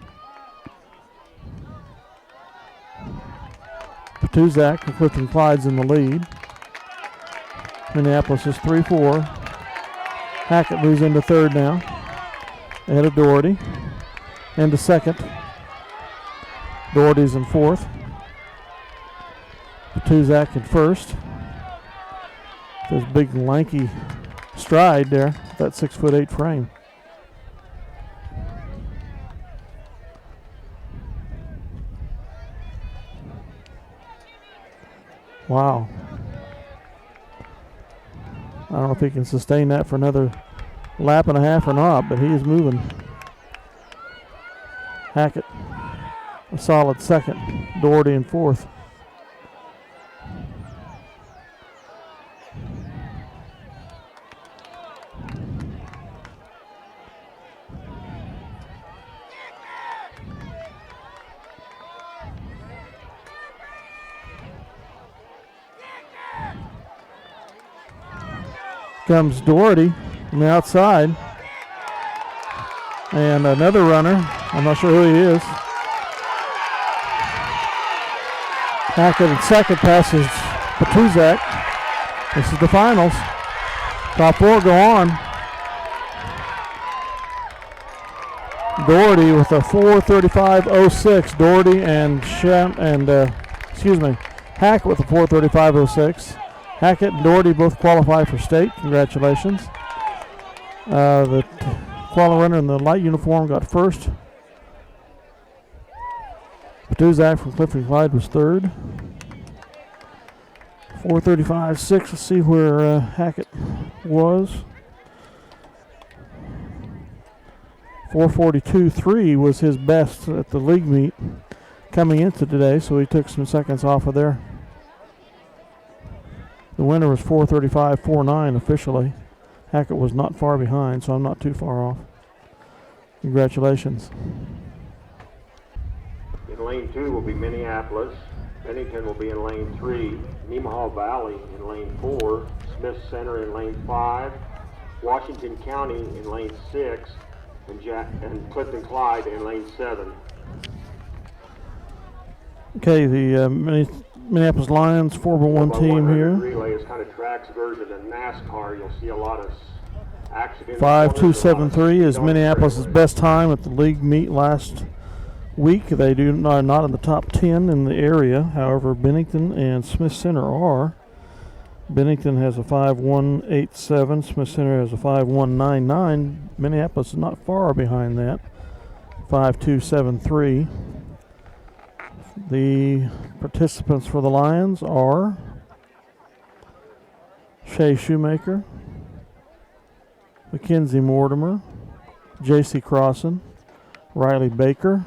Speaker 1: Patuzak and Clifton Clyde's in the lead. Minneapolis is 3-4. Hackett moves into third now, ahead of Doherty. Into second. Doherty's in fourth. Patuzak in first. His big lanky stride there, that 6'8" frame. Wow. I don't know if he can sustain that for another lap and a half or not, but he is moving. Hackett, a solid second. Doherty in fourth. Comes Doherty from the outside. And another runner. I'm not sure who he is. Hackett in second, passes Patuzak. This is the finals. Top four go on. Doherty with a 4:35.06. Doherty and Hackett with a 4:35.06. Hackett and Doherty both qualify for state. Congratulations. The qualifying runner in the light uniform got first. Patuzak from Clifton Clyde was third. 4:35.6. Let's see where Hackett was. 4:42.3 was his best at the league meet coming into today, so he took some seconds off of there. The winner was 4:35.49 officially. Hackett was not far behind, so I'm not too far off. Congratulations.
Speaker 2: In lane 2 will be Minneapolis. Bennington will be in lane 3. Nemaha Valley in lane 4. Smith Center in lane 5. Washington County in lane 6. And Clifton Clyde in lane 7.
Speaker 1: Okay, the Minneapolis Lions 4x1 team here.
Speaker 2: Relay is kind of track's version of NASCAR. You'll see a lot of accidents.
Speaker 1: 5:273 is Minneapolis' best time at the league meet last week. They are not in the top 10 in the area. However, Bennington and Smith Center are. Bennington has a 5:187. Smith Center has a 5:199. Minneapolis is not far behind that. 5:273. The participants for the Lions are Shay Shoemaker, Mackenzie Mortimer, J.C. Crossan, Riley Baker.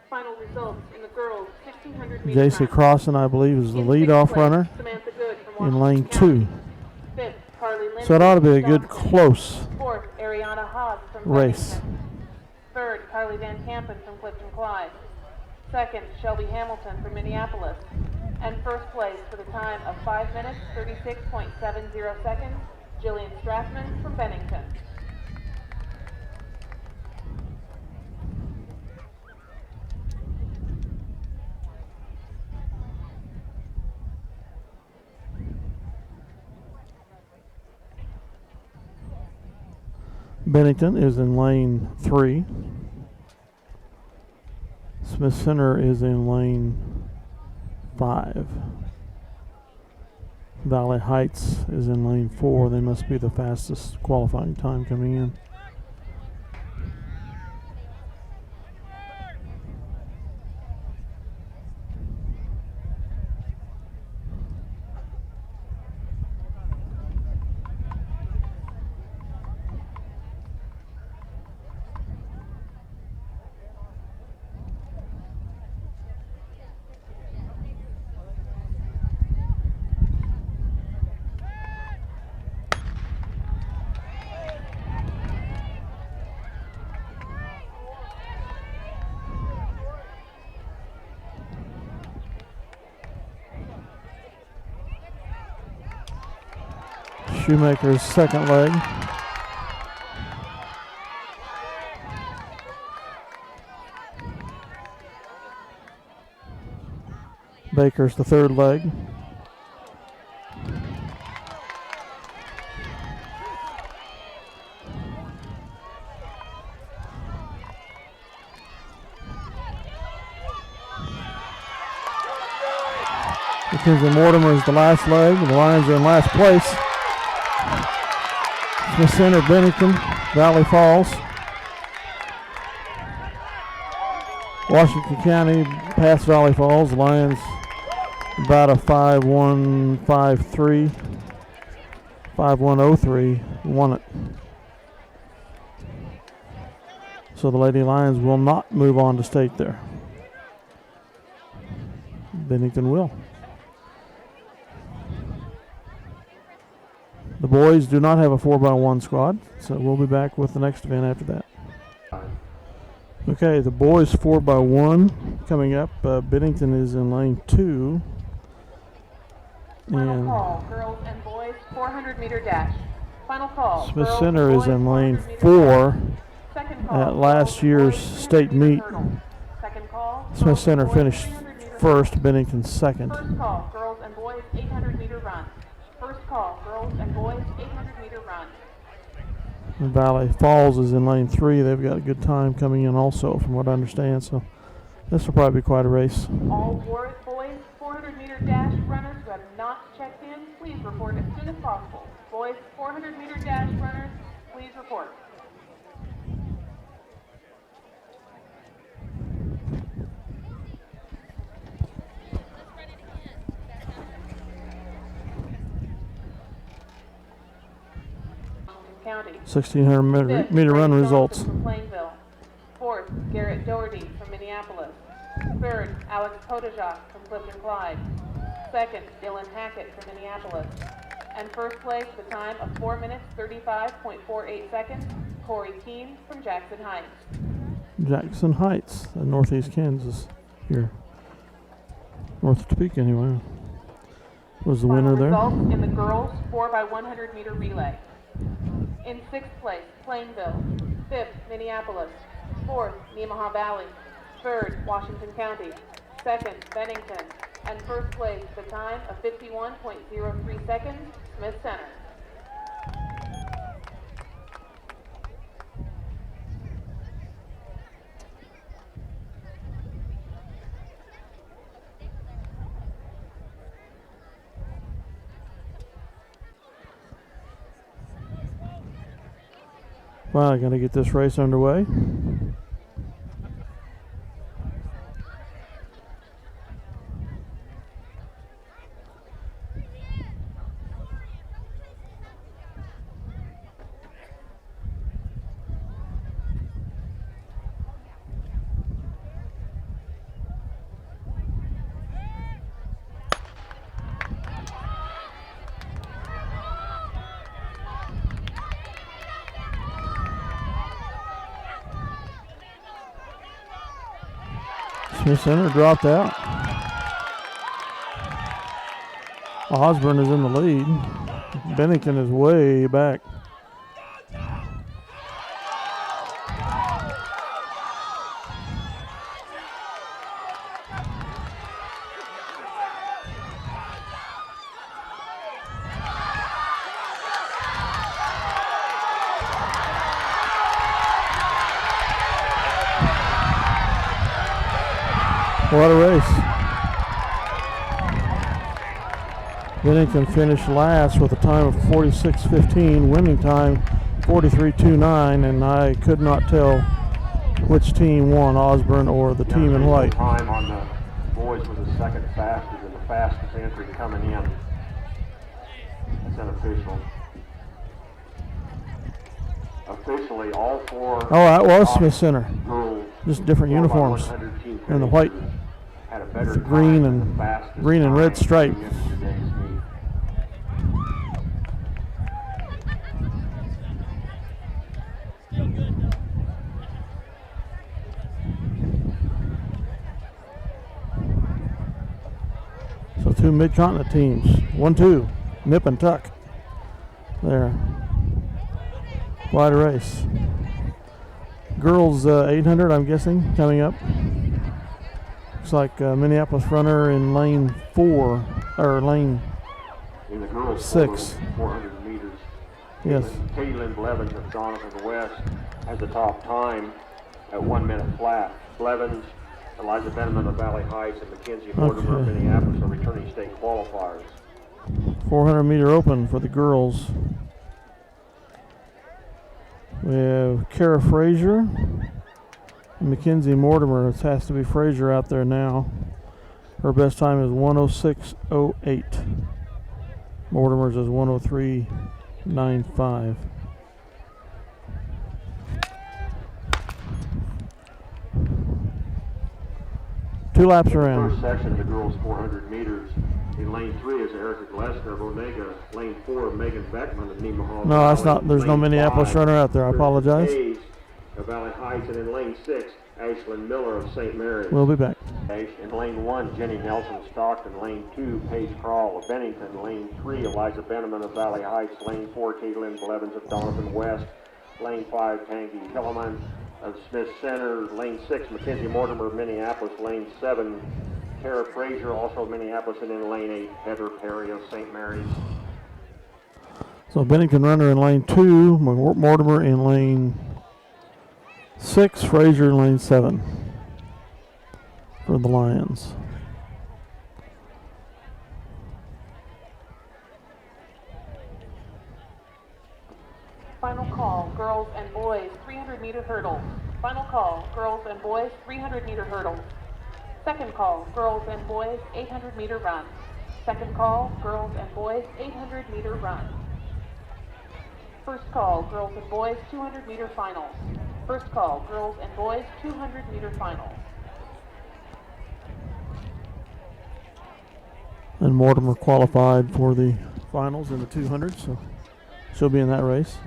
Speaker 3: Final results in the girls 1600 meter
Speaker 1: J.C.
Speaker 3: run.
Speaker 1: Crossan, I believe, is the
Speaker 3: In
Speaker 1: lead-off
Speaker 3: sixth place,
Speaker 1: runner
Speaker 3: Samantha Good from
Speaker 1: in
Speaker 3: Washington
Speaker 1: lane
Speaker 3: County.
Speaker 1: 2.
Speaker 3: Fifth, Carly Lindsay
Speaker 1: So it ought to be a
Speaker 3: from
Speaker 1: good,
Speaker 3: Johnson.
Speaker 1: close
Speaker 3: Fourth, Ariana Haas from
Speaker 1: race.
Speaker 3: Bennington. Third, Carly Van Kampen from Clifton Clyde. Second, Shelby Hamilton from Minneapolis. And first place for the time of 5 minutes, 36.70 seconds, Jillian Strassman from Bennington.
Speaker 1: Bennington is in lane 3. Smith Center is in lane 5. Valley Heights is in lane 4. They must be the fastest qualifying time coming in. Shoemaker's second leg. Baker's the third leg. Mackenzie Mortimer is the last leg. The Lions are in last place. Smith Center, Bennington, Valley Falls. Washington County past Valley Falls. The Lions about a 5-1-5-3. 5-1-0-3 won it. So the Lady Lions will not move on to state there. Bennington will. The boys do not have a 4x1 squad, so we'll be back with the next event after that. Okay, the boys 4x1 coming up. Bennington is in lane 2.
Speaker 3: Final
Speaker 1: And
Speaker 3: call, girls and boys 400 meter dash. Final call.
Speaker 1: Smith
Speaker 3: girls
Speaker 1: Center
Speaker 3: and
Speaker 1: is
Speaker 3: boys,
Speaker 1: in lane
Speaker 3: 400 meter
Speaker 1: 4
Speaker 3: dash. Second call,
Speaker 1: at last
Speaker 3: girls
Speaker 1: year's
Speaker 3: and boys, 300
Speaker 1: state
Speaker 3: meter
Speaker 1: meet.
Speaker 3: hurdle. Second call,
Speaker 1: Smith
Speaker 3: girls
Speaker 1: Center
Speaker 3: and boys,
Speaker 1: finished
Speaker 3: 300 meter
Speaker 1: first, Bennington second.
Speaker 3: hurdle. First call, girls and boys 800 meter run. First call, girls and boys 800 meter run.
Speaker 1: And Valley Falls is in lane 3. They've got a good time coming in also, from what I understand. So this will probably be quite a race.
Speaker 3: All boys 400 meter dash runners who have not checked in, please report as soon as possible. Boys 400 meter dash runners, please report. County.
Speaker 1: 1,600 meter run
Speaker 3: Brady
Speaker 1: results.
Speaker 3: Johnson from Plainville. Fourth, Garrett Doherty from Minneapolis. Third, Alex Podajak from Clifton Clyde. Second, Dylan Hackett from Minneapolis. And first place, the time of 4 minutes 35.48 seconds, Corey Keene from Jackson Heights.
Speaker 1: Jackson Heights, northeast Kansas here. North of Topeka, anyway. Was the winner there?
Speaker 3: Results in the girls 4x100 meter relay. In sixth place, Plainville. Fifth, Minneapolis. Fourth, Nemaha Valley. Third, Washington County. Second, Bennington. And first place, the time of 51.03 seconds, Smith Center.
Speaker 1: Well, I got to get this race underway. Smith Center dropped out. Osborne is in the lead. Bennington is way back. What a race. Bennington finished last with a time of 46:15, winning time 43:29, and I could not tell which team won, Osborne or the team in white.
Speaker 2: Time on the boys was the second fastest and the fastest entry coming in. That's unofficial. Officially, all four.
Speaker 1: Oh, that was Smith Center.
Speaker 2: Girls,
Speaker 1: just different uniforms. And the white,
Speaker 2: had a better
Speaker 1: the green and red stripe. So two mid-continent teams. 1-2, nip and tuck. There. Quite a race. Girls 800, I'm guessing, coming up. Looks like Minneapolis runner in lane 4, or lane
Speaker 2: in the girls
Speaker 1: 6.
Speaker 2: 400 meters.
Speaker 1: Yes.
Speaker 2: Caitlin Blevins of Jonathan West has the top time at 1 minute flat. Blevins, Eliza Benjamin of Valley Heights, and Mackenzie Mortimer of Minneapolis are returning state qualifiers.
Speaker 1: 400 meter open for the girls. We have Kara Frazier and Mackenzie Mortimer. It has to be Frazier out there now. Her best time is 1:06:08. Mortimer's is 1:03:95. Two laps around.
Speaker 2: First section of the girls 400 meters. In lane 3 is Erica Gillespie of Omega. Lane 4, Megan Beckman of Nemaha.
Speaker 1: No, that's not. There's no Minneapolis runner out there. I apologize.
Speaker 2: Hayes of Valley Heights, and in lane 6, Ashlyn Miller of St. Mary's.
Speaker 1: We'll be back.
Speaker 2: In lane 1, Jenny Nelson Stockton. Lane 2, Paige Crawl of Bennington. Lane 3, Eliza Benjamin of Valley Heights. Lane 4, Caitlin Blevins of Donovan West. Lane 5, Tangi Hilleman of Smith Center. Lane 6, Mackenzie Mortimer of Minneapolis. Lane 7, Kara Frazier, also of Minneapolis. And in lane 8, Heather Perry of St. Mary's.
Speaker 1: So Bennington runner in lane 2, Mortimer in lane 6, Frazier in lane 7 for the Lions.
Speaker 3: Final call, girls and boys, 300-meter hurdles. Final call, girls and boys, 300-meter hurdles. Second call, girls and boys, 800-meter run. Second call, girls and boys, 800-meter run. First call, girls and boys, 200-meter finals. First call, girls and boys, 200-meter finals.
Speaker 1: And Mortimer qualified for the finals in the 200, so she'll be in that race.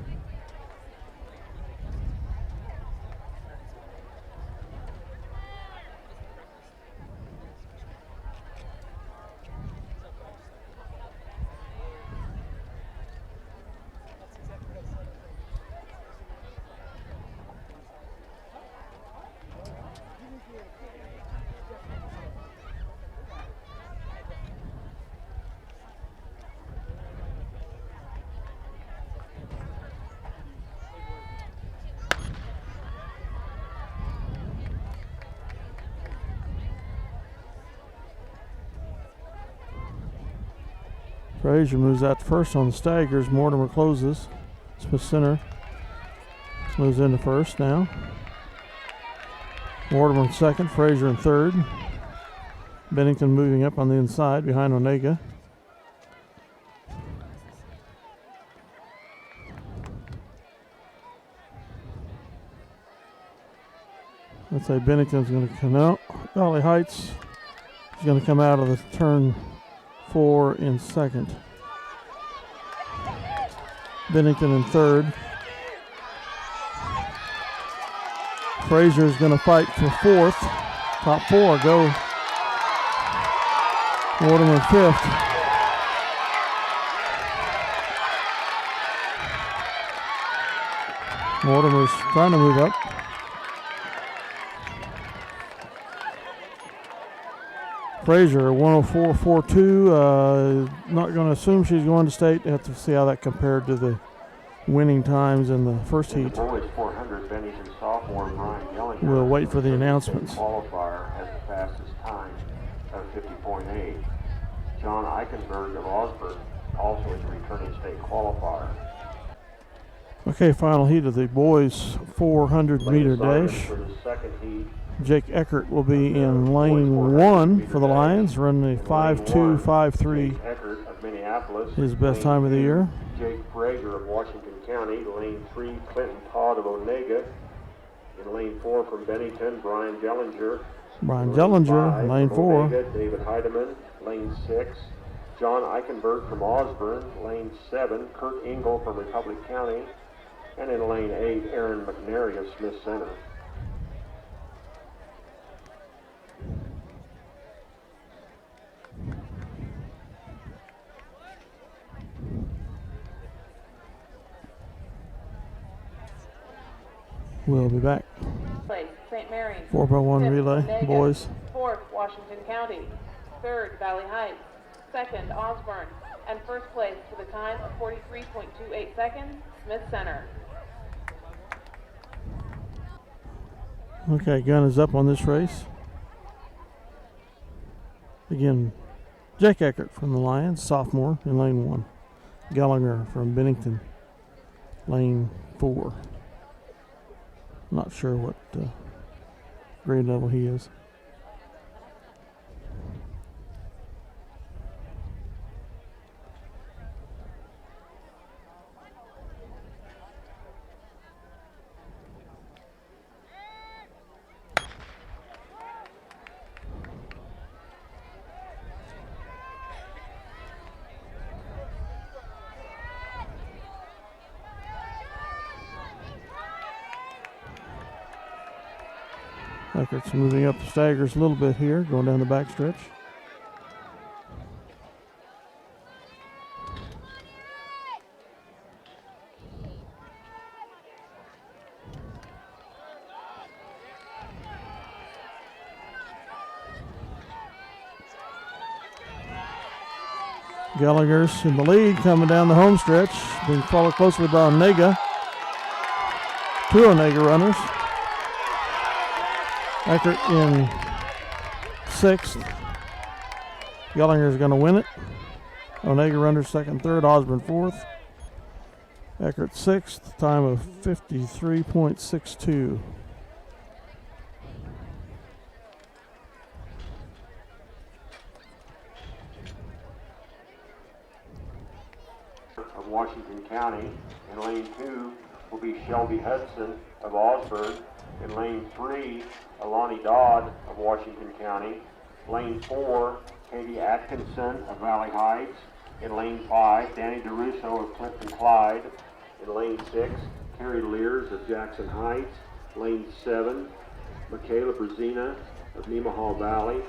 Speaker 1: Frazier moves out first on the staggers. Mortimer closes. Smith Center moves into first now. Mortimer in second. Frazier in third. Bennington moving up on the inside behind Onega. Let's say Bennington's going to come out. Valley Heights is going to come out of the turn 4 in second. Bennington in third. Frazier is going to fight for fourth. Top four go. Waterman fifth. Mortimer's trying to move up. Frazier 104.42. Not going to assume she's going to state. Have to see how that compared to the winning times in the first heat.
Speaker 2: Boys 400, Bennington sophomore Brian Yellinger.
Speaker 1: We'll wait for the announcements.
Speaker 2: Qualifier has the fastest time of 50.8. John Eichenberg of Osborne also is a returning state qualifier.
Speaker 1: Okay, final heat of the boys 400 meter
Speaker 2: Simon
Speaker 1: dash.
Speaker 2: for the second heat.
Speaker 1: Jake Eckert will be in lane 1 for the Lions, running a 5.253,
Speaker 2: Eckert of Minneapolis.
Speaker 1: his best
Speaker 2: Lane
Speaker 1: time of the
Speaker 2: 2,
Speaker 1: year.
Speaker 2: Jake Frager of Washington County. Lane 3, Clinton Todd of Onega. In lane 4 from Bennington, Brian Jellinger.
Speaker 1: Brian
Speaker 2: Lane
Speaker 1: Jellinger,
Speaker 2: 5
Speaker 1: lane
Speaker 2: from
Speaker 1: 4.
Speaker 2: Onega, David Heidemann. Lane 6, John Eichenberg from Osborne. Lane 7, Kurt Engel from Republic County. And in lane 8, Aaron McNary of Smith Center.
Speaker 1: We'll be back.
Speaker 3: Place, St. Mary's.
Speaker 1: 4x1
Speaker 3: Fifth,
Speaker 1: relay,
Speaker 3: Onega.
Speaker 1: boys.
Speaker 3: Fourth, Washington County. Third, Valley Heights. Second, Osborne. And first place for the time of 43.28 seconds, Smith Center.
Speaker 1: Okay, gun is up on this race. Again, Jake Eckert from the Lions, sophomore in lane 1. Gallagher from Bennington, lane 4. Not sure what grade level he is. Eckert's moving up the staggers a little bit here, going down the back stretch. Gallagher's in the lead coming down the home stretch, being followed closely by Onega. 2 Onega runners. Eckert in 6th. Gellinger's going to win it. Onega runners 2nd, 3rd. Osborne 4th. Eckert 6th. Time of 53.62.
Speaker 2: Of Washington County. In lane 2 will be Shelby Hudson of Osborne. In lane 3, Alani Dodd of Washington County. Lane 4, Katie Atkinson of Valley Heights. In lane 5, Danny DeRusso of Clifton Clyde. In lane 6, Carrie Lears of Jackson Heights. Lane 7, Michaela Brazina of Nemaha Valley.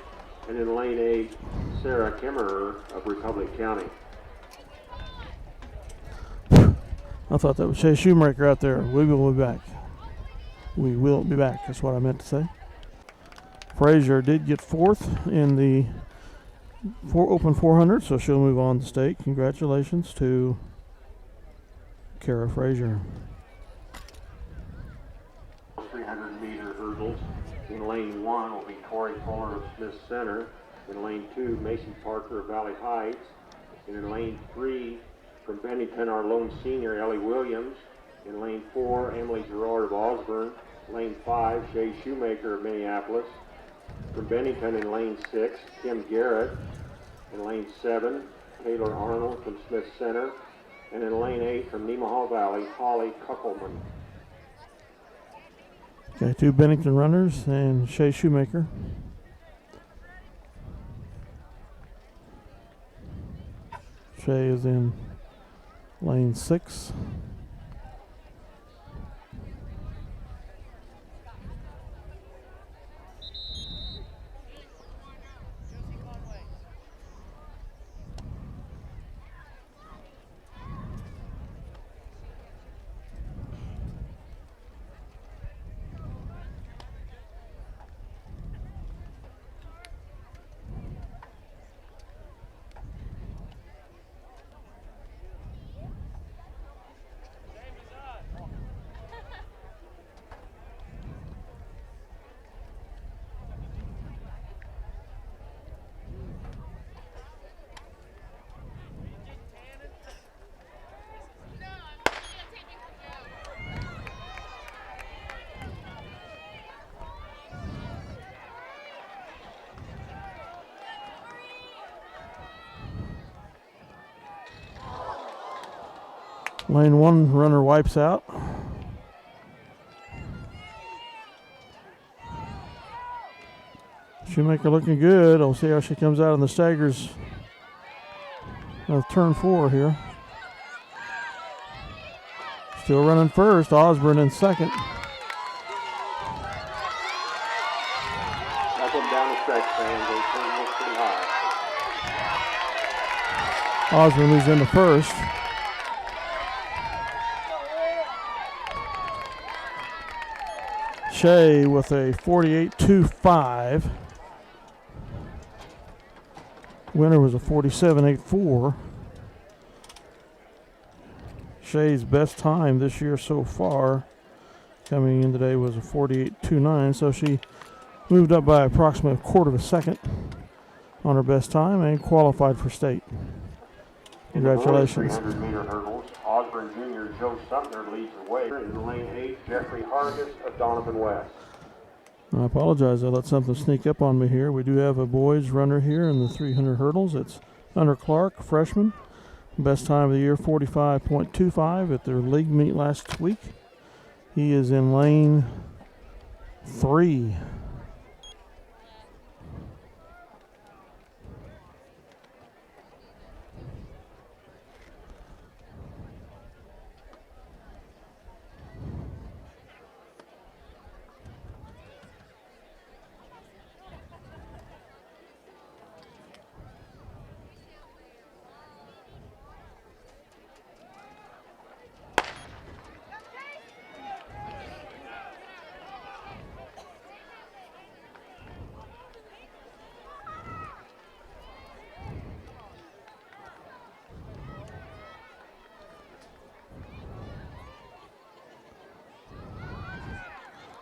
Speaker 2: And in lane 8, Sarah Kimmerer of Republic County.
Speaker 1: I thought that was Shay Shoemaker out there. We will be back. We will be back. That's what I meant to say. Frazier did get 4th in the Open 400, so she'll move on to state. Congratulations to Kara Frazier.
Speaker 2: 300-meter hurdles. In lane 1 will be Tori Fuller of Smith Center. In lane 2, Macy Parker of Valley Heights. And in lane 3, from Bennington, our lone senior, Ellie Williams. In lane 4, Emily Gerard of Osborne. Lane 5, Shay Shoemaker of Minneapolis. From Bennington in lane 6, Kim Garrett. In lane 7, Taylor Arnold from Smith Center. And in lane 8, from Nemaha Valley, Holly Kuckelman.
Speaker 1: Okay, 2 Bennington runners and Shay Shoemaker. Shay is in lane 6. Lane 1 runner wipes out. Shoemaker looking good. I'll see how she comes out in the staggers of turn 4 here. Still running first. Osborne in second.
Speaker 2: Up and down the stretch, fans. They turn looks pretty high.
Speaker 1: Osborne moves into first. Shea with a 48.25. Winner was a 47.84. Shea's best time this year so far coming in today was a 48.29, so she moved up by approximately a quarter of a second on her best time and qualified for state. Congratulations.
Speaker 2: In the boys 300-meter hurdles, Osborne Jr. Joe Sumner leads the way. In lane 8, Jeffrey Hargis of Donovan West.
Speaker 1: I apologize, I let something sneak up on me here. We do have a boys runner here in the 300 hurdles. It's Hunter Clark, freshman. Best time of the year, 45.25 at their league meet last week. He is in lane 3.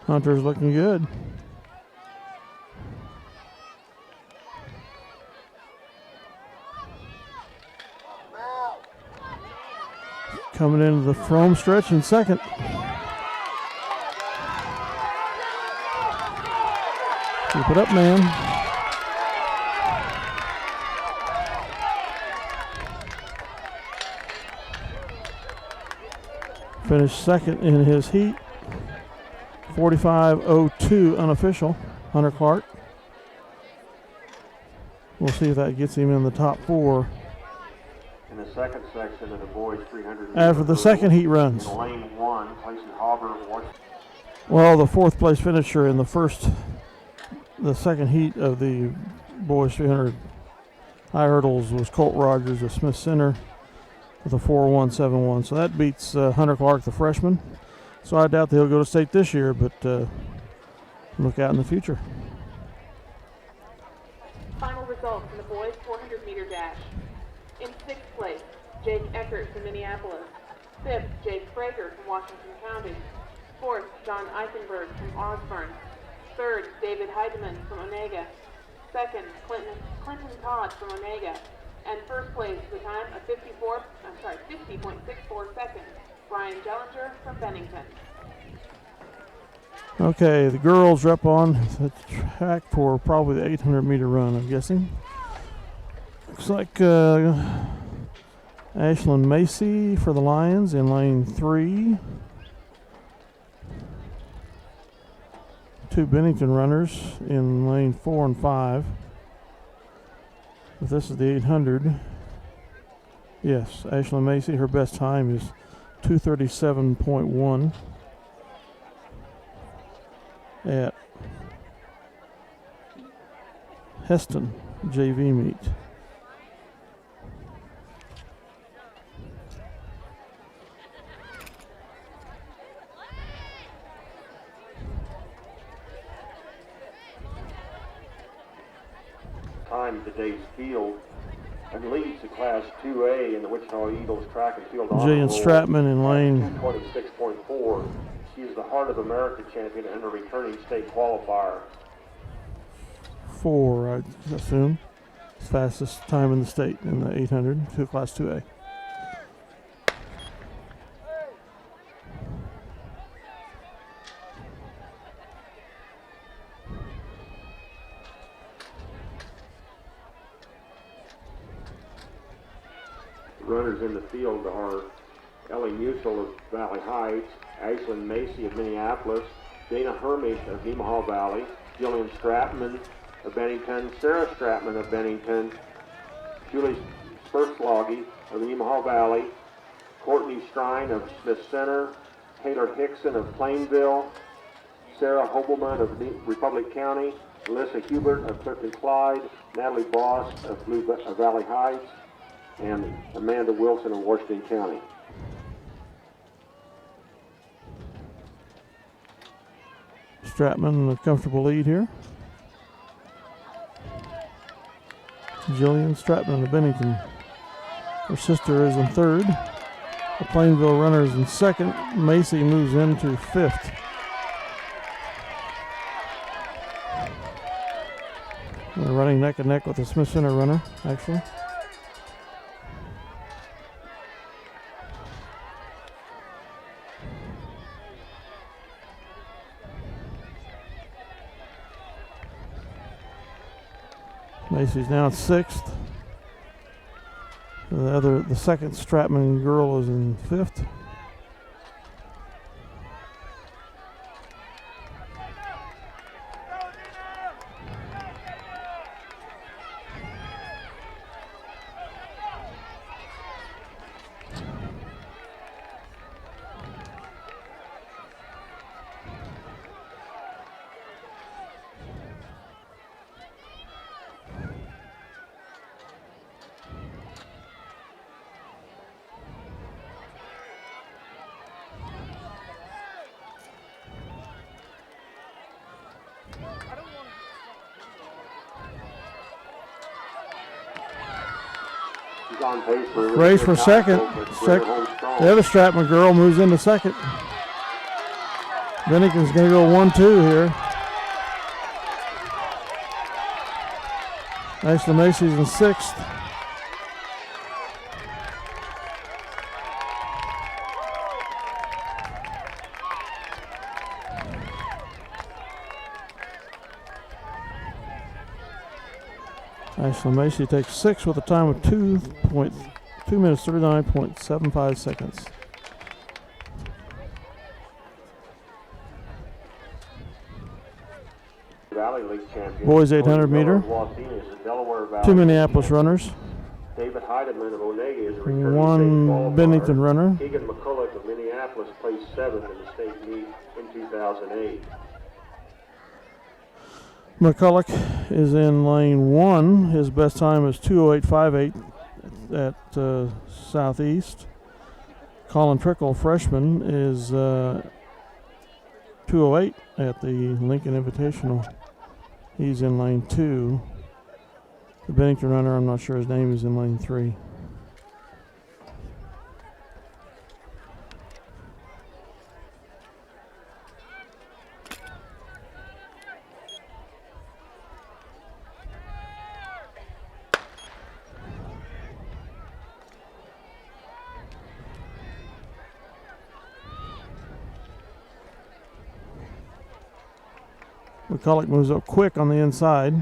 Speaker 1: Hunter's looking good. Coming into the foam stretch in second. Keep it up, man. Finished second in his heat. 45.02 unofficial, Hunter Clark. We'll see if that gets him in the top 4.
Speaker 2: In the second section of the boys 300
Speaker 1: after the second heat runs.
Speaker 2: In lane 1, placing Hauber of Washington.
Speaker 1: Well, the 4th place finisher in the second heat of the boys 300 high hurdles was Colt Rogers of Smith Center with a 4.171. So that beats Hunter Clark, the freshman. So I doubt that he'll go to state this year, but look out in the future.
Speaker 3: Final results in the boys 400-meter dash. In 6th place, Jake Eckert from Minneapolis. 5th, Jake Spraker from Washington County. 4th, John Eichenberg from Osborne. 3rd, David Heidemann from Onega. 2nd, Clinton Todd from Onega. And 1st place, the time of 50.64 seconds. Brian Jellinger from Bennington.
Speaker 1: Okay, the girls are up on the track for probably the 800-meter run, I'm guessing. Looks like Ashlyn Macy for the Lions in lane 3. 2 Bennington runners in lane 4 and 5. If this is the 800, yes, Ashlyn Macy, her best time is 2:37.1 at Heston JV meet.
Speaker 2: Time of today's field and leads the Class 2A in the Wichita Eagles track and field honor
Speaker 1: Jillian
Speaker 2: roll
Speaker 1: Stratman in lane
Speaker 2: 2:26.4. She is the Heart of America champion and a returning state qualifier.
Speaker 1: 4, I assume. Fastest time in the state in the 800 to Class 2A.
Speaker 2: Runners in the field are Ellie Musil of Valley Heights, Ashlyn Macy of Minneapolis, Dana Hermish of Nemaha Valley, Jillian Stratman of Bennington, Sarah Stratman of Bennington, Julie Spersloggy of Nemaha Valley, Courtney Strine of Smith Center, Taylor Hickson of Plainville, Sarah Hobelman of Republic County, Alyssa Hubert of Clifton Clyde, Natalie Boss of Valley Heights, and Amanda Wilson of Washington County.
Speaker 1: Stratman, a comfortable lead here. Jillian Stratman of Bennington. Her sister is in third. The Plainville runner is in second. Macy moves into fifth. They're running neck and neck with the Smith Center runner, actually. Macy's now sixth. The second Stratman girl is in fifth. Race for second. The other Stratman girl moves into second. Bennington's going to go 1-2 here. Ashley Macy's in sixth. Ashley Macy takes sixth with a time of 2 minutes 39.75 seconds.
Speaker 2: Valley League champion.
Speaker 1: Boys 800 meter. Two Minneapolis runners.
Speaker 2: David Heidemann of Onega is a returning
Speaker 1: One
Speaker 2: state
Speaker 1: Bennington runner.
Speaker 2: Keegan McCulloch of Minneapolis placed seventh in the state meet in 2008.
Speaker 1: McCulloch is in lane one. His best time is 2:08.58 at Southeast. Colin Trickle, freshman, is 2:08 at the Lincoln Invitational. He's in lane two. The Bennington runner, I'm not sure his name, is in lane three. McCulloch moves up quick on the inside,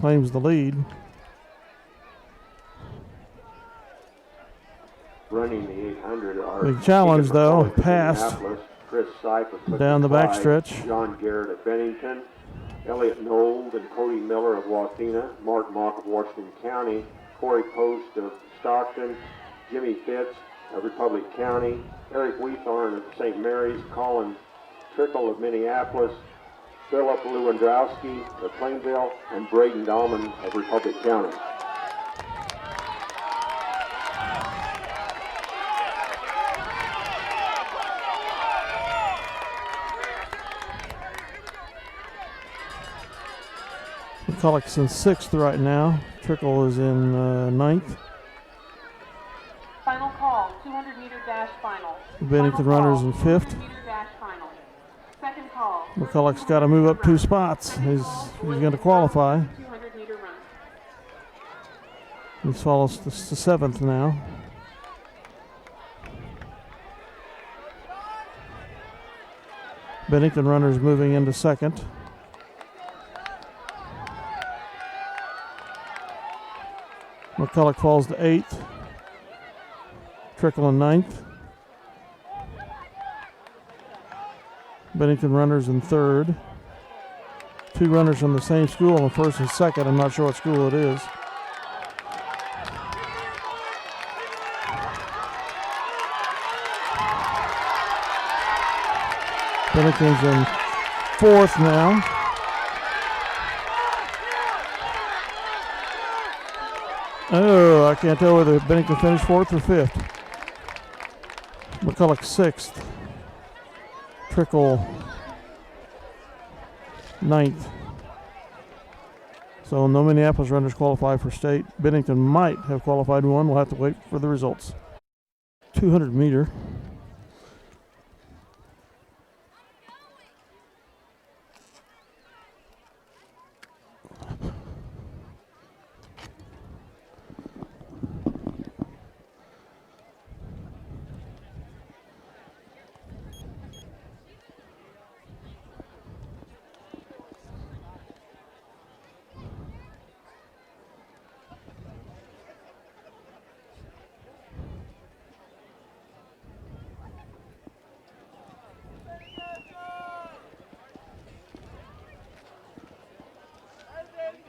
Speaker 1: claims the lead.
Speaker 2: Running the 800 are
Speaker 1: Big challenge though, passed
Speaker 2: Chris Seif of
Speaker 1: down the backstretch.
Speaker 2: John Garrett of Bennington, Elliot Nold and Cody Miller of Wathena, Mark Mock of Washington County, Corey Post of Stockton, Jimmy Fitz of Republic County, Eric Weethorn of St. Mary's, Colin Trickle of Minneapolis, Philip Lewandowski of Plainville, and Braden Dahlman of Republic County.
Speaker 1: McCulloch's in sixth right now. Trickle is in ninth.
Speaker 3: Final call, 200-meter dash final.
Speaker 1: The Bennington runner's in fifth.
Speaker 3: 200-meter dash final. Second call.
Speaker 1: McCulloch's got to move up 2 spots. He's going to qualify.
Speaker 3: 200-meter run.
Speaker 1: He follows to seventh now. Bennington runner's moving into second. McCulloch falls to eighth. Trickle in ninth. Bennington runners in third. Two runners from the same school in first and second. I'm not sure what school it is. Bennington's in fourth now. Oh, I can't tell whether Bennington finished fourth or fifth. McCulloch sixth. Trickle ninth. So no Minneapolis runners qualify for state. Bennington might have qualified one. We'll have to wait for the results. 200 meter.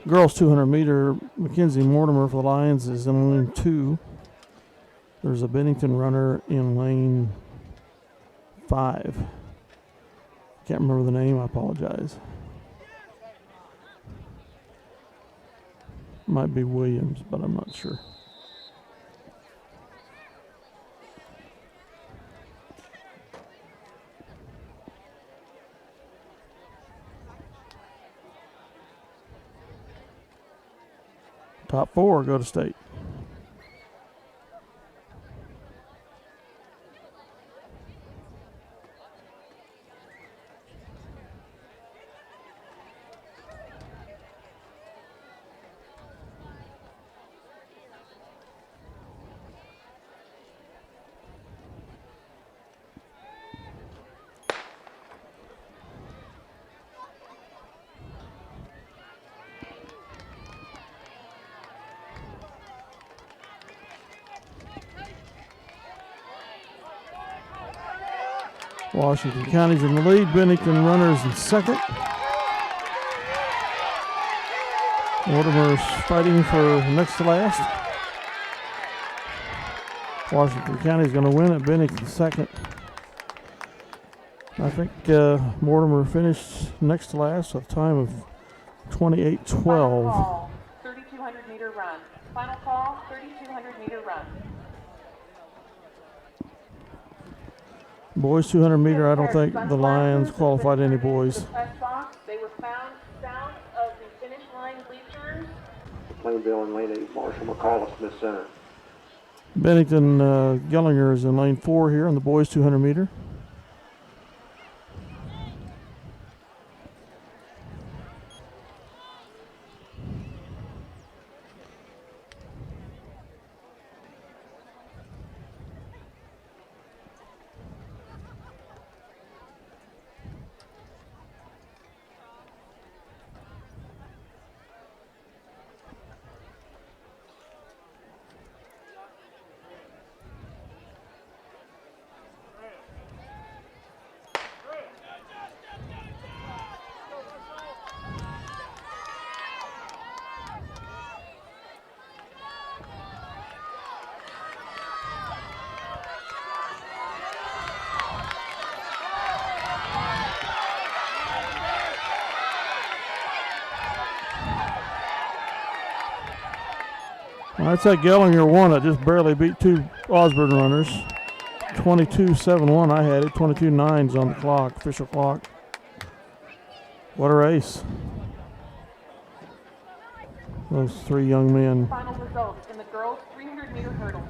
Speaker 1: Girls 200 meter, Mackenzie Mortimer for the Lions is in lane 2. There's a Bennington runner in lane 5. Can't remember the name, I apologize. Might be Williams, but I'm not sure. Top 4 go to state. Washington County's in the lead. Bennington runners in second. Mortimer's fighting for next to last. Washington County's going to win it. Bennington second. I think Mortimer finished next to last with a time of 28:12.
Speaker 3: Final call, 3,200 meter run. Final call, 3,200 meter run.
Speaker 1: Boys 200 meter, I don't think the Lions qualified any boys.
Speaker 3: They were found south of the finish line bleachers.
Speaker 2: Plainville in lane 8, Marshall McCulloch, Smith Center.
Speaker 1: Bennington Gellinger is in lane 4 here on the boys 200 meter. I'd say Gellinger won it, just barely beat two Osborne runners. 22:71 I had it, 22:09's on the clock, official clock. What a race. Those three young men.
Speaker 3: Final results in the girls 300 meter hurdle.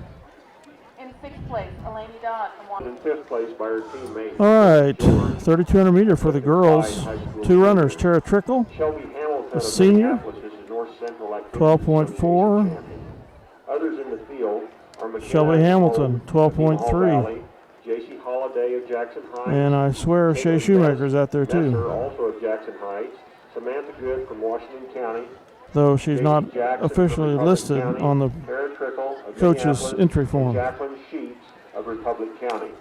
Speaker 3: In 6th place, Eleni Dodd from Washington.
Speaker 2: In 5th place by her teammate.
Speaker 1: All right, 3,200 meter for the girls. Two runners, Tara Trickle,
Speaker 2: Shelby Hamilton
Speaker 1: a senior,
Speaker 2: of Minneapolis, this is North Central Activity
Speaker 1: 12.4.
Speaker 2: Association. Others in the field are McKenna
Speaker 1: Shelby Hamilton,
Speaker 2: Hall,
Speaker 1: 12.3.
Speaker 2: Valley, J.C. Holiday of Jackson Heights.
Speaker 1: And I swear Shea Shoemaker's out there
Speaker 2: Messer,
Speaker 1: too.
Speaker 2: also of Jackson Heights. Samantha Good from Washington County.
Speaker 1: though she's not
Speaker 2: Katie Jackson from
Speaker 1: officially
Speaker 2: Republic
Speaker 1: listed
Speaker 2: County,
Speaker 1: on the
Speaker 2: Karen Trickle of
Speaker 1: coach's
Speaker 2: Minneapolis,
Speaker 1: entry
Speaker 2: and
Speaker 1: form.
Speaker 2: Jacqueline Sheets of Republic County.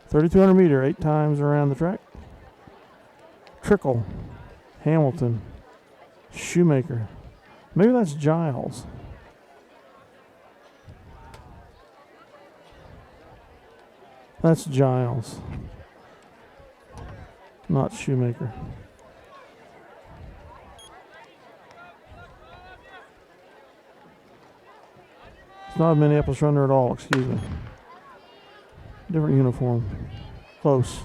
Speaker 1: 3,200 meter, 8 times around the track. Trickle, Hamilton, Shoemaker. Maybe that's Giles. That's Giles, not Shoemaker. It's not a Minneapolis runner at all, excuse me. Different uniform. Close.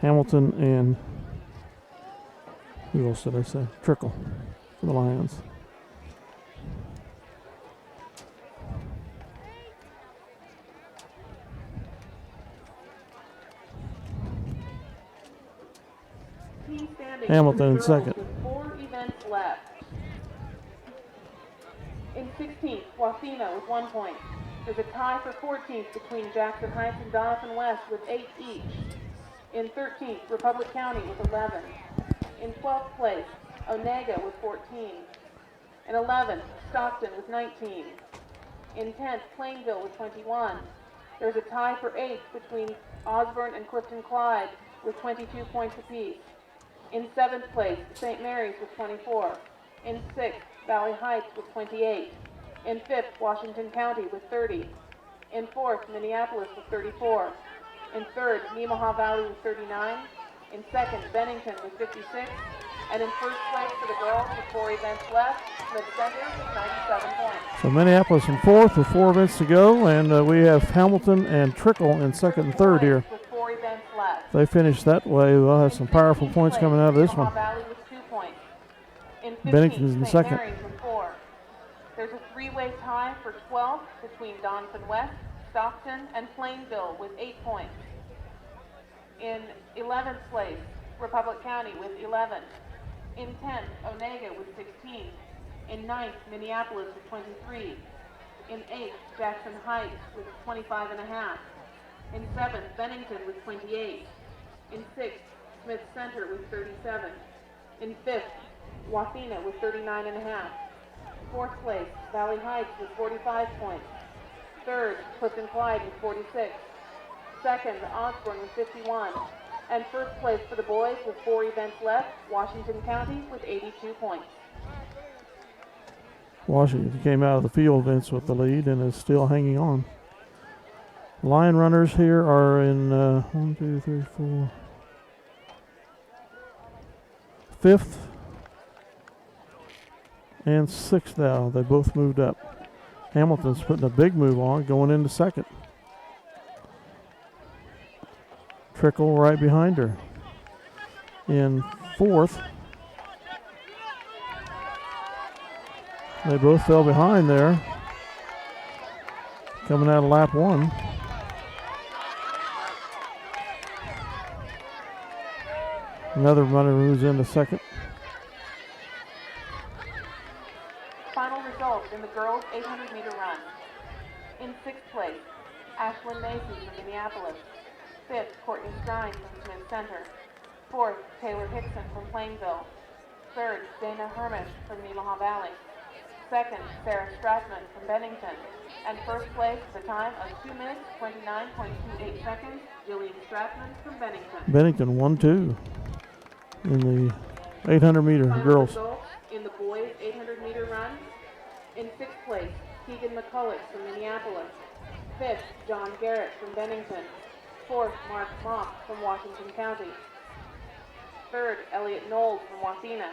Speaker 1: Hamilton and who else did I say? Trickle for the Lions.
Speaker 3: Team standings
Speaker 1: Hamilton in
Speaker 3: for the girls
Speaker 1: second.
Speaker 3: with 4 events left. In 16th, Wathena with 1 point. There's a tie for 14th between Jackson Heights and Donovan West with 8 each. In 13th, Republic County with 11. In 12th place, Onega with 14. In 11th, Stockton with 19. In 10th, Plainville with 21. There's a tie for 8th between Osborne and Clifton Clyde with 22 points apiece. In 7th place, St. Mary's with 24. In 6th, Valley Heights with 28. In 5th, Washington County with 30. In 4th, Minneapolis with 34. In 3rd, Nemaha Valley with 39. In 2nd, Bennington with 56. And in 1st place for the girls with 4 events left, Smith Center with 97 points.
Speaker 1: So Minneapolis in 4th with 4 events to go, and we have Hamilton and Trickle in 2nd and 3rd here.
Speaker 3: With 4 events left.
Speaker 1: If they finish that way, we'll have some powerful points coming out of this one.
Speaker 3: Nemaha Valley with 2 points. In 15th,
Speaker 1: Bennington's in
Speaker 3: St.
Speaker 1: 2nd.
Speaker 3: Mary's with 4. There's a 3-way tie for 12th between Donovan West, Stockton, and Plainville with 8 points. In 11th place, Republic County with 11. In 10th, Onega with 16. In 9th, Minneapolis with 23. In 8th, Jackson Heights with 25.5. In 7th, Bennington with 28. In 6th, Smith Center with 37. In 5th, Wathena with 39.5. 4th place, Valley Heights with 45 points. 3rd, Clifton Clyde with 46. 2nd, Osborne with 51. And 1st place for the boys with 4 events left, Washington County with 82 points.
Speaker 1: Washington came out of the field events with the lead and is still hanging on. Lion runners here are in 1, 2, 3, 4, 5th and 6th now. They both moved up. Hamilton's putting a big move on, going into 2nd. Trickle right behind her. In 4th. They both fell behind there. Coming out of lap 1. Another runner who's into 2nd.
Speaker 3: Final results in the girls' 800-meter run. In 6th place, Ashlyn Macy from Minneapolis. 5th, Courtney Stein from Smith Center. 4th, Taylor Hickson from Plainville. 3rd, Dana Hermish from Nemaha Valley. 2nd, Sarah Stratman from Bennington. And 1st place with a time of 2 minutes, 29.28 seconds, Jillian Stratman from Bennington.
Speaker 1: Bennington 1-2 in the 800-meter
Speaker 3: Final
Speaker 1: girls.
Speaker 3: results in the boys' 800-meter run. In 6th place, Keegan McCulloch from Minneapolis. 5th, John Garrett from Bennington. 4th, Mark Mock from Washington County. 3rd, Elliot Knowles from Wathena.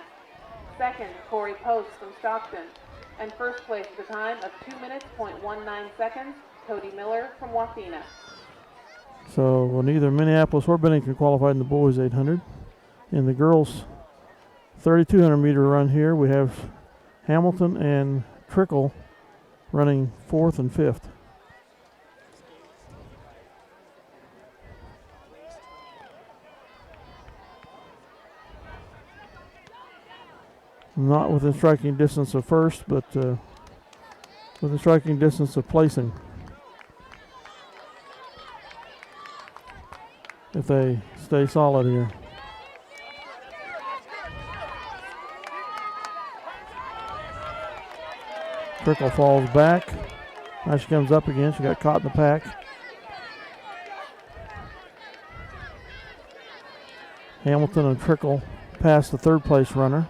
Speaker 3: 2nd, Corey Post from Stockton. And 1st place with a time of 2 minutes, 0.19 seconds, Cody Miller from Wathena.
Speaker 1: So neither Minneapolis or Bennington qualified in the boys 800. In the girls 3,200-meter run here, we have Hamilton and Trickle running 4th and 5th. Not within striking distance of first, but within striking distance of placing. If they stay solid here. Trickle falls back. Now she comes up again. She got caught in the pack. Hamilton and Trickle past the third place runner.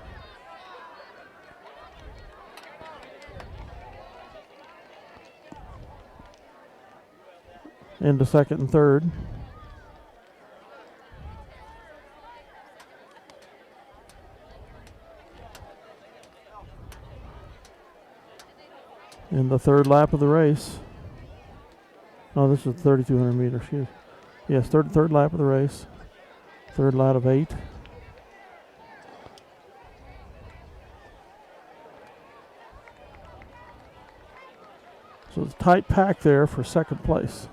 Speaker 1: Into second and third. In the third lap of the race. Oh, this is 3,200 meters. Excuse. Yes, third lap of the race. Third lap of 8. So it's a tight pack there for second place.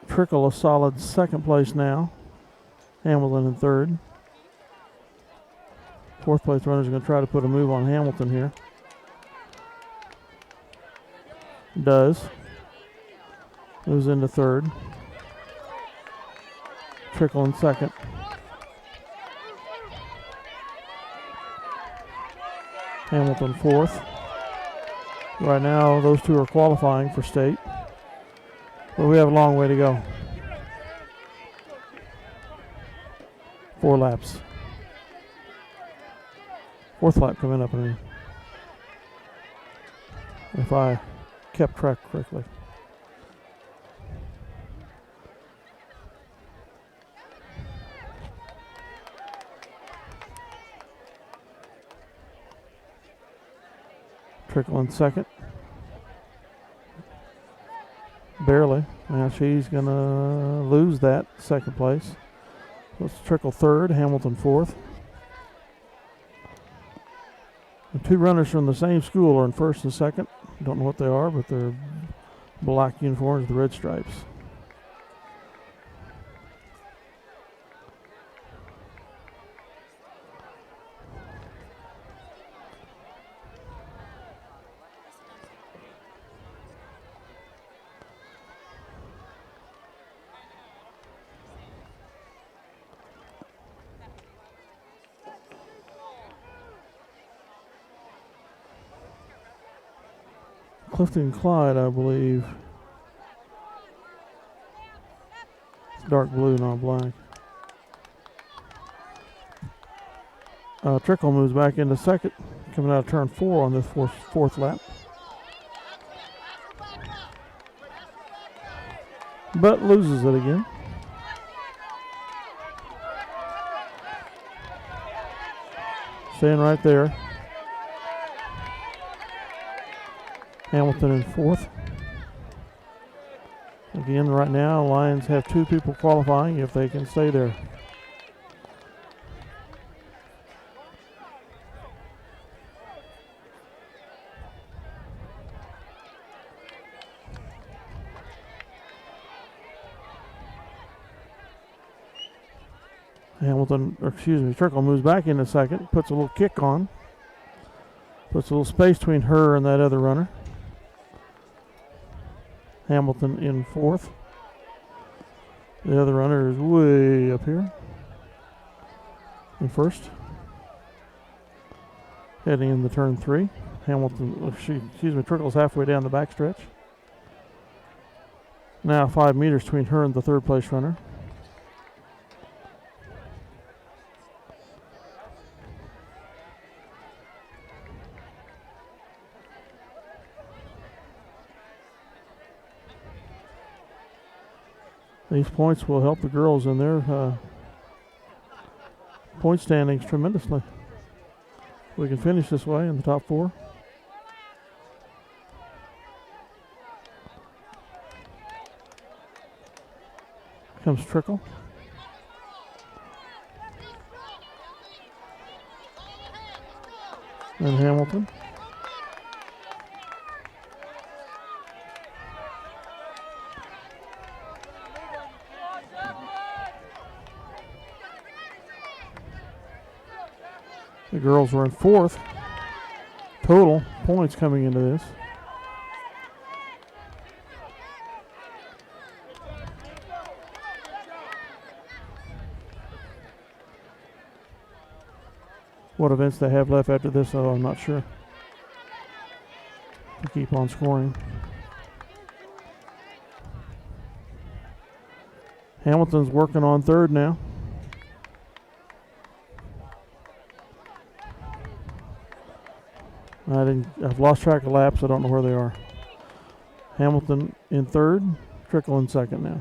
Speaker 1: Trickle a solid second place now. Hamilton in third. Fourth place runner is going to try to put a move on Hamilton here. Does. Moves into third. Trickle in second. Hamilton fourth. Right now, those two are qualifying for state. But we have a long way to go. 4 laps. Fourth lap coming up, if I kept track correctly. Trickle in second. Barely. Now she's going to lose that second place. Let's Trickle third, Hamilton fourth. The 2 runners from the same school are in first and second. Don't know what they are, but they're black uniforms with red stripes. Clifton Clyde, I believe. It's dark blue, not black. Trickle moves back into second, coming out of turn 4 on this fourth lap. But loses it again. Staying right there. Hamilton in fourth. Again, right now, Lions have 2 people qualifying if they can stay there. Trickle moves back into second, puts a little kick on, puts a little space between her and that other runner. Hamilton in fourth. The other runner is way up here in first. Heading into turn 3. Trickle's halfway down the backstretch. Now 5 meters between her and the third place runner. These points will help the girls in their point standings tremendously. We can finish this way in the top 4. Comes Trickle. And Hamilton. The girls were in fourth. Total points coming into this. What events they have left after this, though, I'm not sure. To keep on scoring. Hamilton's working on third now. I've lost track of laps. I don't know where they are. Hamilton in third, Trickle in second now.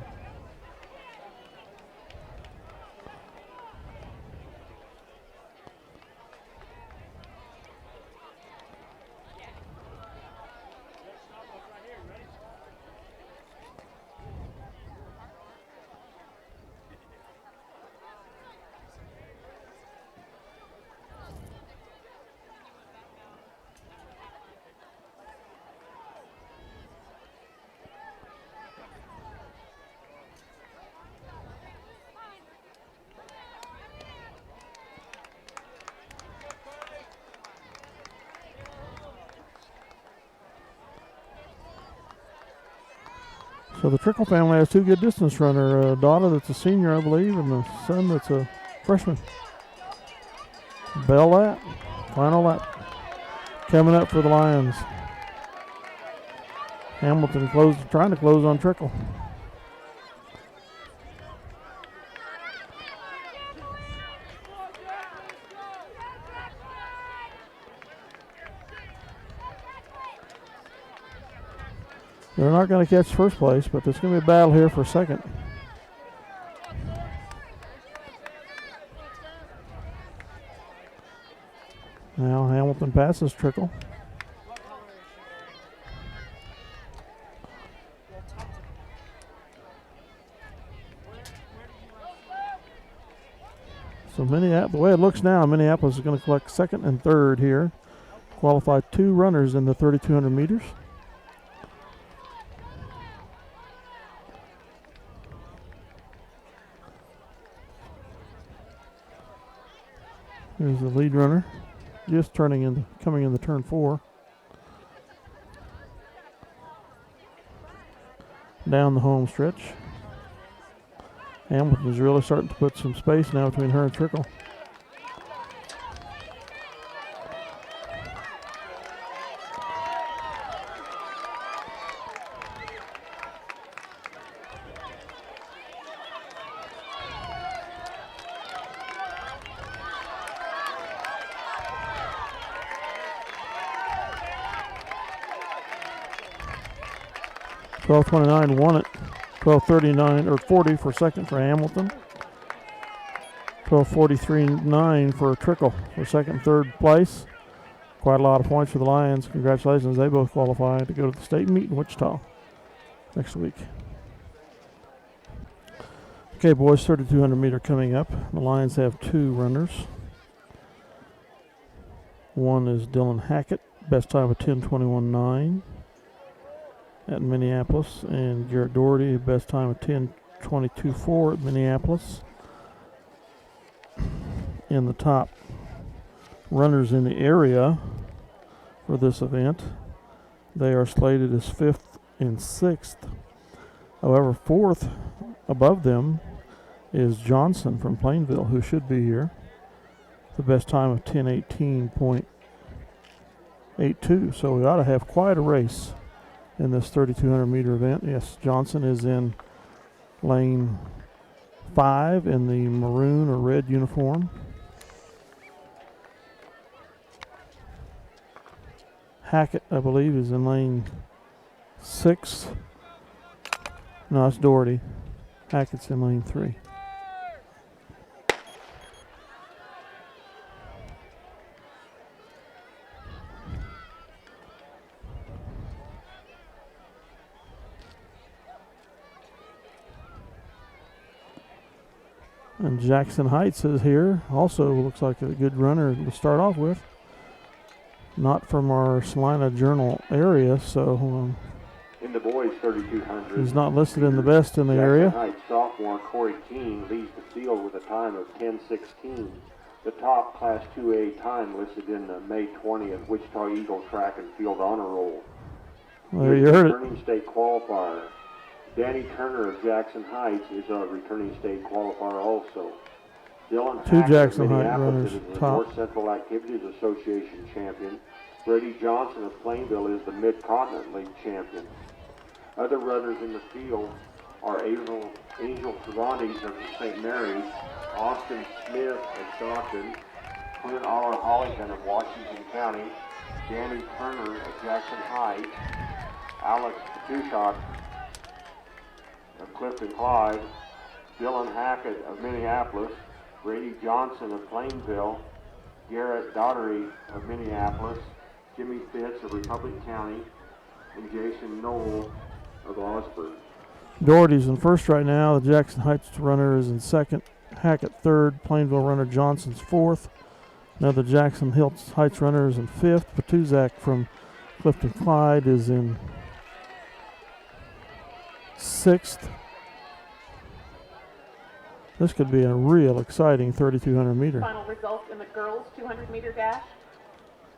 Speaker 1: So the Trickle family has two good distance runner, a daughter that's a senior, I believe, and a son that's a freshman. Bell lap, final lap, coming up for the Lions. Hamilton trying to close on Trickle. They're not going to catch first place, but there's going to be a battle here for second. Now Hamilton passes Trickle. So the way it looks now, Minneapolis is going to collect second and third here. Qualify two runners in the 3,200 meters. Here's the lead runner, just coming into turn 4. Down the home stretch. Hamilton's really starting to put some space now between her and Trickle. .12:29 won it. 12:39 or 40 for second for Hamilton. 12:43.9 for Trickle for second and third place. Quite a lot of points for the Lions. Congratulations, they both qualified to go to the state meet in Wichita next week. Okay, boys, 3,200 meter coming up. The Lions have two runners. One is Dylan Hackett, best time of 10:21.9. At Minneapolis, and Garrett Doherty, best time of 10:22.4 at Minneapolis. In the top runners in the area for this event, they are slated as 5th and 6th. However, 4th above them is Johnson from Plainville, who should be here. The best time of 10:18.82, so we ought to have quite a race in this 3,200 meter event. Yes, Johnson is in lane 5 in the maroon or red uniform. Hackett, I believe, is in lane 6. No, it's Doherty. Hackett's in lane 3. And Jackson Heights is here. Also looks like a good runner to start off with. Not from our Salina Journal area, so
Speaker 2: in the boys 3,200,
Speaker 1: he's not listed in the best in the area.
Speaker 2: Jackson Heights sophomore Corey King leads the field with a time of 10:16. the top Class 2A time listed in the May 20th Wichita Eagle Track and Field Honor Roll.
Speaker 1: Well, you heard it.
Speaker 2: Returning state qualifier. Danny Turner of Jackson Heights is a returning state qualifier also. Dylan
Speaker 1: Two
Speaker 2: Hackett
Speaker 1: Jackson
Speaker 2: of
Speaker 1: Heights
Speaker 2: Minneapolis
Speaker 1: runners
Speaker 2: is the
Speaker 1: top.
Speaker 2: North Central Activities Association champion. Brady Johnson of Plainville is the Mid-Continent League champion. Other runners in the field are Angel Cervantes of St. Mary's, Austin Smith of Stockton, Clint Holligan of Washington County, Danny Turner of Jackson Heights, Alex Dushot of Clifton Clyde, Dylan Hackett of Minneapolis, Brady Johnson of Plainville, Garrett Daugherty of Minneapolis, Jimmy Fitz of Republic County, and Jason Knoll of Osborne.
Speaker 1: Doherty's in first right now. The Jackson Heights runner is in second. Hackett third. Plainville runner Johnson's fourth. Another Jackson Heights runner is in fifth. Patuzak from Clifton Clyde is in sixth. This could be a real exciting 3,200 meter.
Speaker 3: Final results in the girls' 200-meter dash.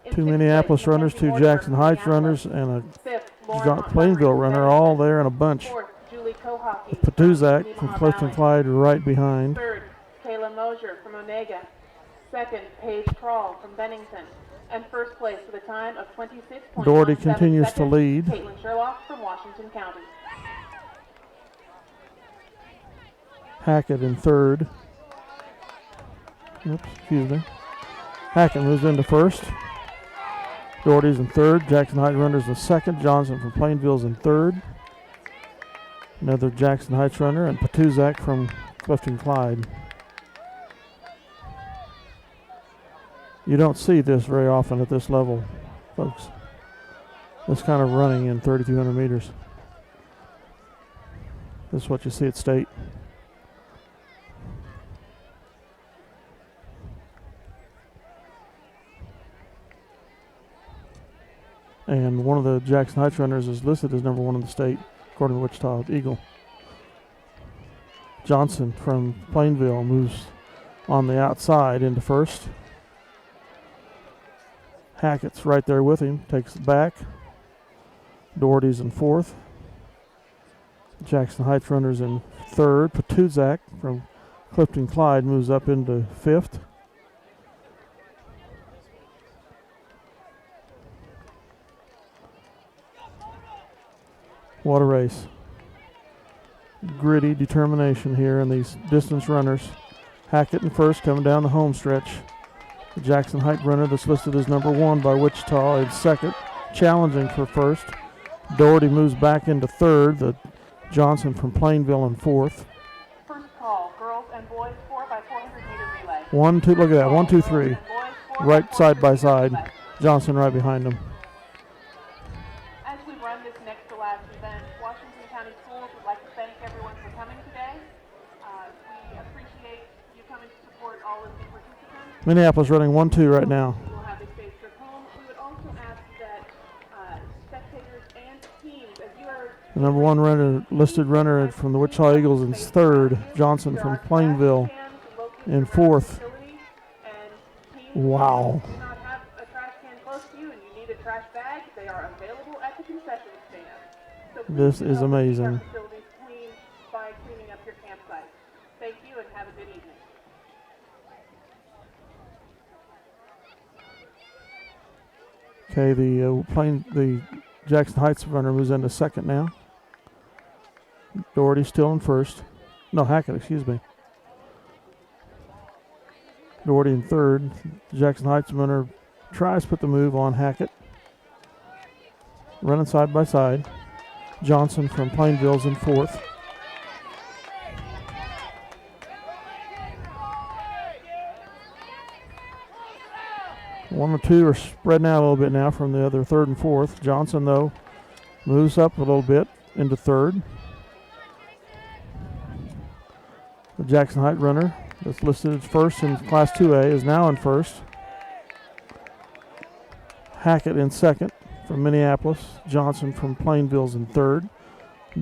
Speaker 3: In
Speaker 1: Two
Speaker 3: sixth
Speaker 1: Minneapolis
Speaker 3: place,
Speaker 1: runners,
Speaker 3: Mackenzie
Speaker 1: two
Speaker 3: Mortimer
Speaker 1: Jackson
Speaker 3: from
Speaker 1: Heights
Speaker 3: Minneapolis.
Speaker 1: runners, and
Speaker 3: Fifth,
Speaker 1: a
Speaker 3: Lauren Montgomery
Speaker 1: Plainville
Speaker 3: from
Speaker 1: runner, all
Speaker 3: Bennington.
Speaker 1: there in a bunch.
Speaker 3: Fourth, Julie Kohaki
Speaker 1: With Patuzak
Speaker 3: from
Speaker 1: from
Speaker 3: Nemaha
Speaker 1: Clifton
Speaker 3: Valley.
Speaker 1: Clyde right behind.
Speaker 3: Third, Kayla Mosier from Onega. Second, Paige Kroll from Bennington. And first place with a time of 26.17
Speaker 1: Doherty continues to
Speaker 3: seconds,
Speaker 1: lead.
Speaker 3: Caitlin Sherlock from Washington County.
Speaker 1: Hackett in third. Oops, excuse me. Hackett moves into first. Doherty's in third. Jackson Heights runners in second. Johnson from Plainville's in third. Another Jackson Heights runner, and Patuzak from Clifton Clyde. You don't see this very often at this level, folks. This kind of running in 3,200 meters. This is what you see at state. And one of the Jackson Heights runners is listed as number one in the state, according to Wichita Eagle. Johnson from Plainville moves on the outside into first. Hackett's right there with him, takes it back. Doherty's in fourth. Jackson Heights runners in third. Patuzak from Clifton Clyde moves up into fifth. What a race. Gritty determination here in these distance runners. Hackett in first, coming down the home stretch. The Jackson Heights runner that's listed as number one by Wichita in second, challenging for first. Doherty moves back into third. The Johnson from Plainville in fourth.
Speaker 3: First call, girls and boys 4x400 meter relay.
Speaker 1: 1, 2, look at that, 1, 2, 3.
Speaker 3: Girls and boys 4x400
Speaker 1: Right side by
Speaker 3: meter
Speaker 1: side.
Speaker 3: relay.
Speaker 1: Johnson right behind him.
Speaker 3: As we run this next to last event, Washington County Schools would like to thank everyone for coming today. We appreciate you coming to support all of the participants.
Speaker 1: Minneapolis running 1, 2 right now.
Speaker 3: We will have a safe trip home. We would also ask that spectators and teams, as you are
Speaker 1: The number one runner, listed runner from the Wichita Eagles in third. Johnson from Plainville in fourth. Wow.
Speaker 3: Do not have a trash can close to you and you need a trash bag, they are available at the concession stand. So please
Speaker 1: This
Speaker 3: do
Speaker 1: is
Speaker 3: help keep our
Speaker 1: amazing.
Speaker 3: facilities clean by cleaning up your campsite. Thank you and have a good evening.
Speaker 1: Okay, the Jackson Heights runner moves into second now. Doherty still in first. No, Hackett, excuse me. Doherty in third. The Jackson Heights runner tries to put the move on Hackett. Running side by side. Johnson from Plainville's in fourth. One or two are spreading out a little bit now from the other third and fourth. Johnson, though, moves up a little bit into third. The Jackson Heights runner that's listed as first in Class 2A is now in first. Hackett in second from Minneapolis. Johnson from Plainville's in third.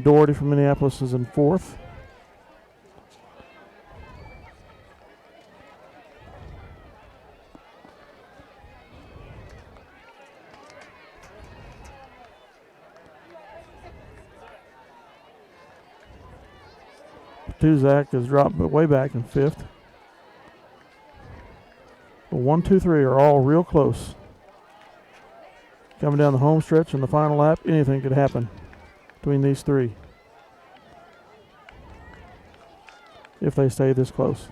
Speaker 1: Doherty from Minneapolis is in fourth. Tuzak has dropped way back in 5th. The 1, 2, 3 are all real close. Coming down the home stretch in the final lap, anything could happen between these three if they stay this close.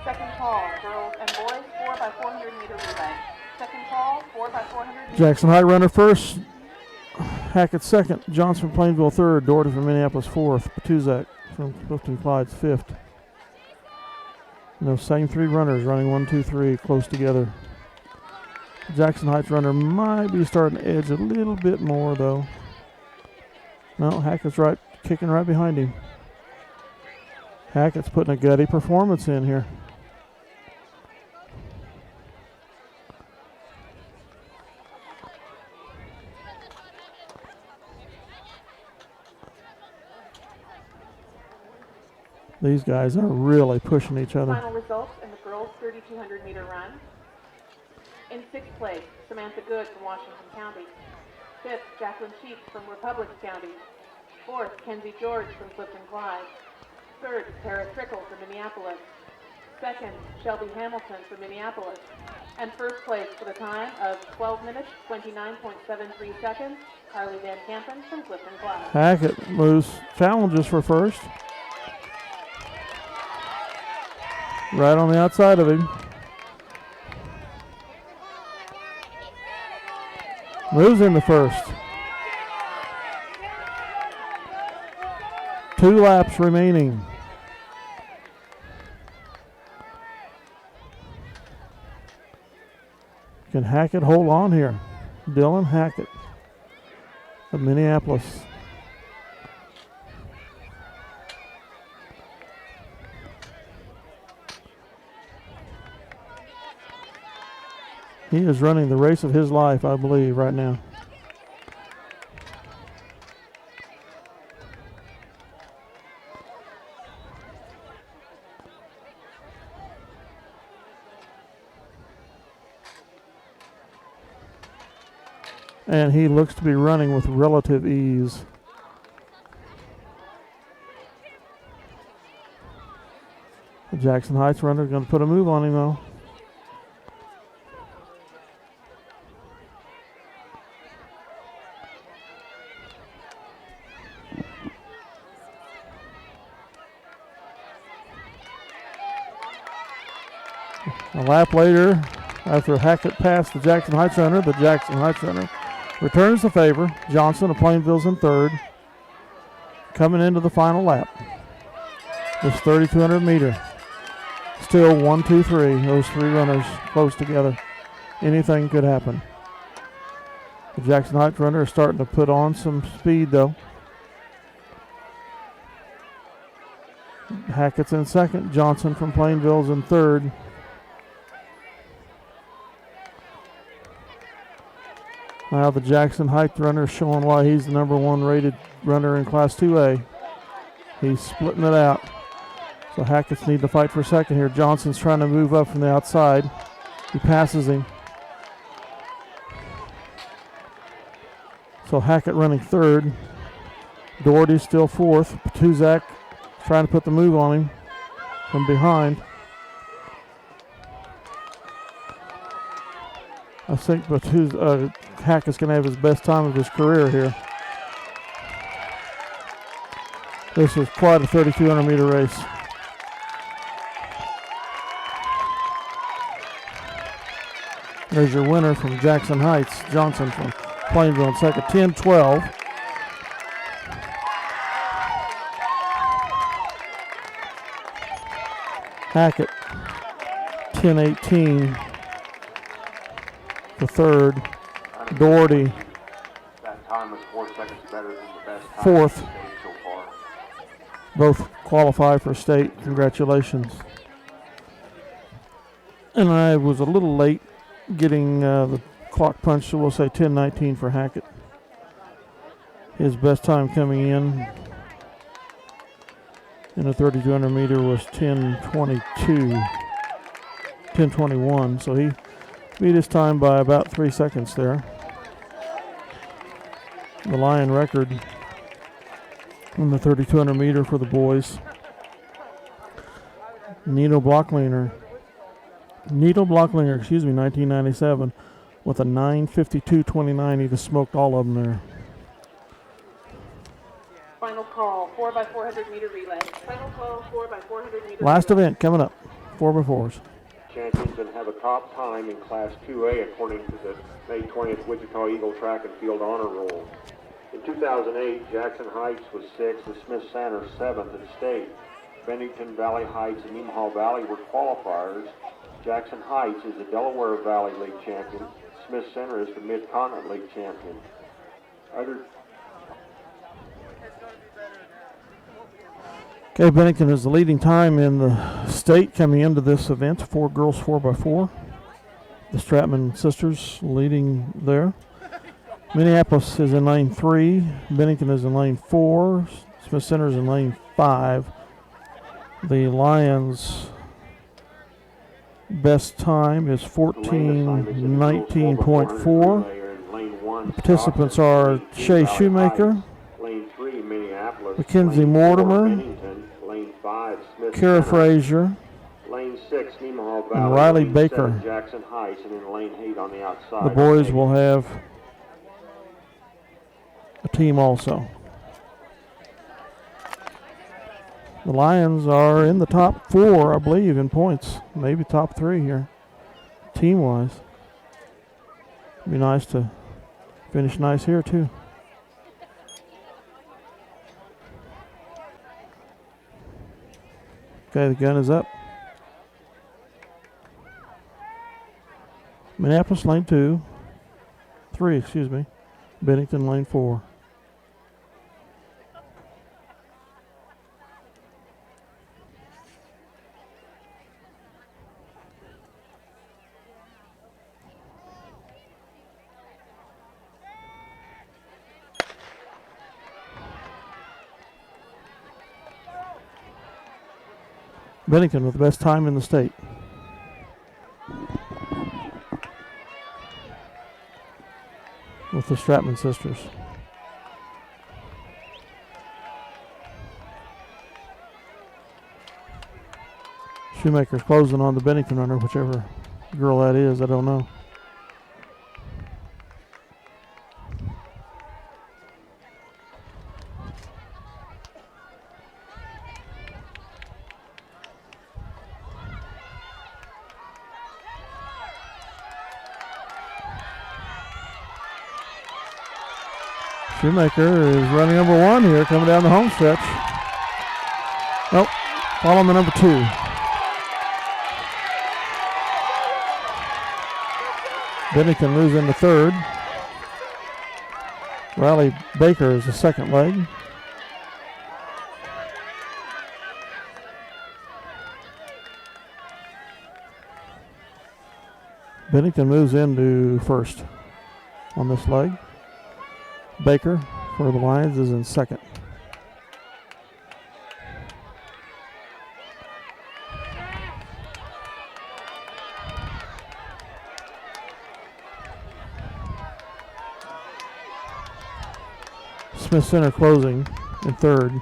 Speaker 3: Second call, girls and boys, 4x400 meter relay. Second call, 4x400 meter.
Speaker 1: Jackson Heights runner first, Hackett second, Johnson from Plainville third, Doherty from Minneapolis fourth, Tuzak from Clifton Clyde's fifth. And those same three runners running 1, 2, 3 close together. Jackson Heights runner might be starting to edge a little bit more though. No, Hackett's right, kicking right behind him. Hackett's putting a gutty performance in here. These guys are really pushing each other.
Speaker 3: Final results in the girls' 3,200 meter run. In 6th place, Samantha Good from Washington County. 5th, Jacqueline Sheets from Republic County. 4th, Kenzie George from Clifton Clyde. 3rd, Tara Trickle from Minneapolis. 2nd, Shelby Hamilton from Minneapolis. And 1st place for the time of 12 minutes, 29.73 seconds, Carly Van Kampen from Clifton Clyde.
Speaker 1: Hackett moves, challenges for first. Right on the outside of him. Moves into first. 2 laps remaining. Can Hackett hold on here? Dylan Hackett of Minneapolis. He is running the race of his life, I believe, right now. And he looks to be running with relative ease. The Jackson Heights runner is going to put a move on him, though. A lap later, after Hackett passed the Jackson Heights runner returns the favor. Johnson of Plainville's in third. Coming into the final lap. This 3,200 meter. Still 1, 2, 3. Those three runners close together. Anything could happen. The Jackson Heights runner is starting to put on some speed though. Hackett's in second. Johnson from Plainville's in third. Now the Jackson Heights runner is showing why he's the number 1 rated runner in Class 2A. He's splitting it out. So Hackett's need to fight for second here. Johnson's trying to move up from the outside. He passes him. So Hackett running third. Doherty's still fourth. Tuzak trying to put the move on him from behind. I think Hackett's going to have his best time of his career here. This was quite a 3,200 meter race. There's your winner from Jackson Heights, Johnson from Plainville in second, 10-12. Hackett, 10-18. The third, Doherty,
Speaker 2: That time was 4 seconds better than the best time
Speaker 1: fourth.
Speaker 2: so far.
Speaker 1: Both qualify for state. Congratulations. And I was a little late getting the clock punched, so we'll say 10-19 for Hackett. His best time coming in the 3200 meter was 10:21. So he beat his time by about 3 seconds there. The Lion record in the 3200 meter for the boys. Nito Blocklinger, 1997, with a 9:52.29. He just smoked all of them there.
Speaker 3: Final call, 4x400 meter relay. Final call, 4x400 meter
Speaker 1: Last
Speaker 3: relay.
Speaker 1: event coming up, 4x4s.
Speaker 2: Champions and have a top time in Class 2A according to the May 20th Wichita Eagle Track and Field Honor Roll. In 2008, Jackson Heights was 6th and Smith Center 7th in state. Bennington, Valley Heights, and Nemaha Valley were qualifiers. Jackson Heights is the Delaware Valley League champion. Smith Center is the Mid-Continent League champion.
Speaker 1: Okay, Bennington is the leading time in the state coming into this event. 4 girls 4x4. The Stratman sisters leading there. Minneapolis is in lane 3. Bennington is in lane 4. Smith Center is in lane 5. The Lions' best time is 14:19.4. The participants are Shay Shoemaker, Mackenzie Mortimer, Kara Frazier, and Riley Baker. The boys will have a team also. The Lions are in the top 4, I believe, in points. Maybe top 3 here, team-wise. It'd be nice to finish nice here, too. Okay, the gun is up. Minneapolis lane 3, excuse me. Bennington lane 4. Bennington with the best time in the state. With the Stratman sisters. Shoemaker's closing on the Bennington runner, whichever girl that is, I don't know. Shoemaker is running number 1 here, coming down the home stretch. Nope, following the number 2. Bennington moves into 3rd. Riley Baker is the second leg. Bennington moves into 1st on this leg. Baker for the Lions is in 2nd. Smith Center closing in 3rd.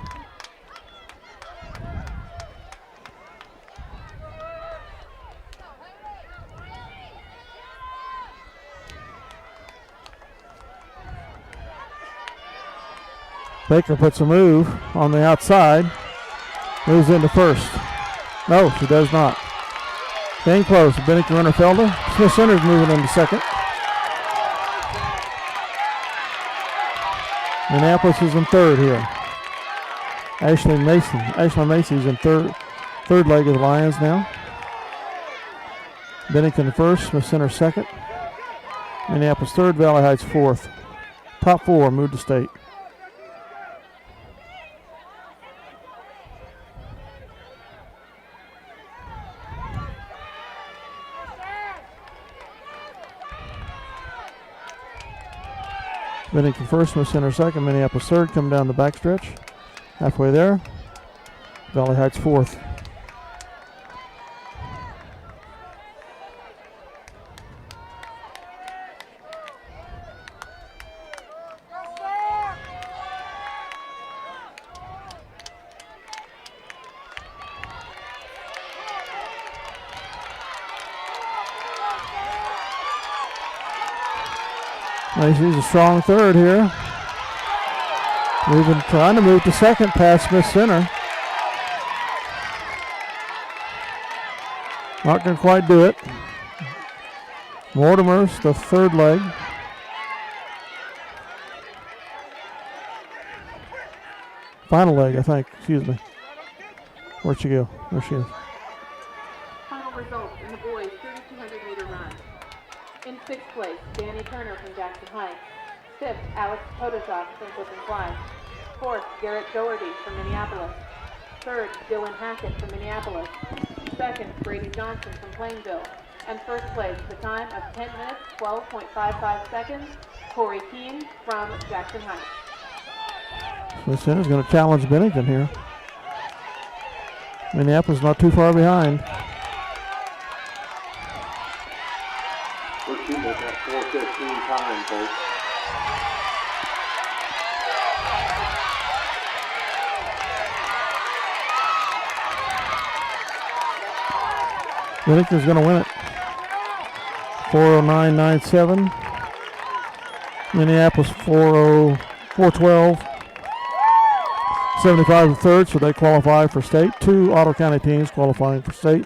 Speaker 1: Baker puts a move on the outside, moves into 1st. No, she does not. Staying close, Bennington runner Felder. Smith Center's moving into 2nd. Minneapolis is in 3rd here. Ashley Macy's in 3rd leg of the Lions now. Bennington 1st, Smith Center 2nd. Minneapolis 3rd, Valley Heights 4th. Top 4 moved to state. Bennington first, Smith Center second, Minneapolis third, come down the backstretch. Halfway there. Valley Heights fourth. He's a strong third here. We've been trying to move to second past Smith Center. Not going to quite do it. Mortimer's the third leg. Final leg, I think. Excuse me. Where'd she go? There she is.
Speaker 3: Final results in the boys' 3,200-meter run. In sixth place, Danny Turner from Jackson Heights. Fifth, Alex Podashok from Clifton Clyde. Fourth, Garrett Doherty from Minneapolis. Third, Dylan Hackett from Minneapolis. Second, Brady Johnson from Plainville. And first place, the time of 10 minutes, 12.55 seconds, Corey Keene from Jackson Heights.
Speaker 1: Smith Center is going to challenge Bennington here. Minneapolis not too far behind.
Speaker 2: We're shooting at that 4:15 time, folks.
Speaker 1: Bennington's going to win it. 4:09.97. Minneapolis 4:12. 75 and third, so they qualify for state. Two Ottawa County teams qualifying for state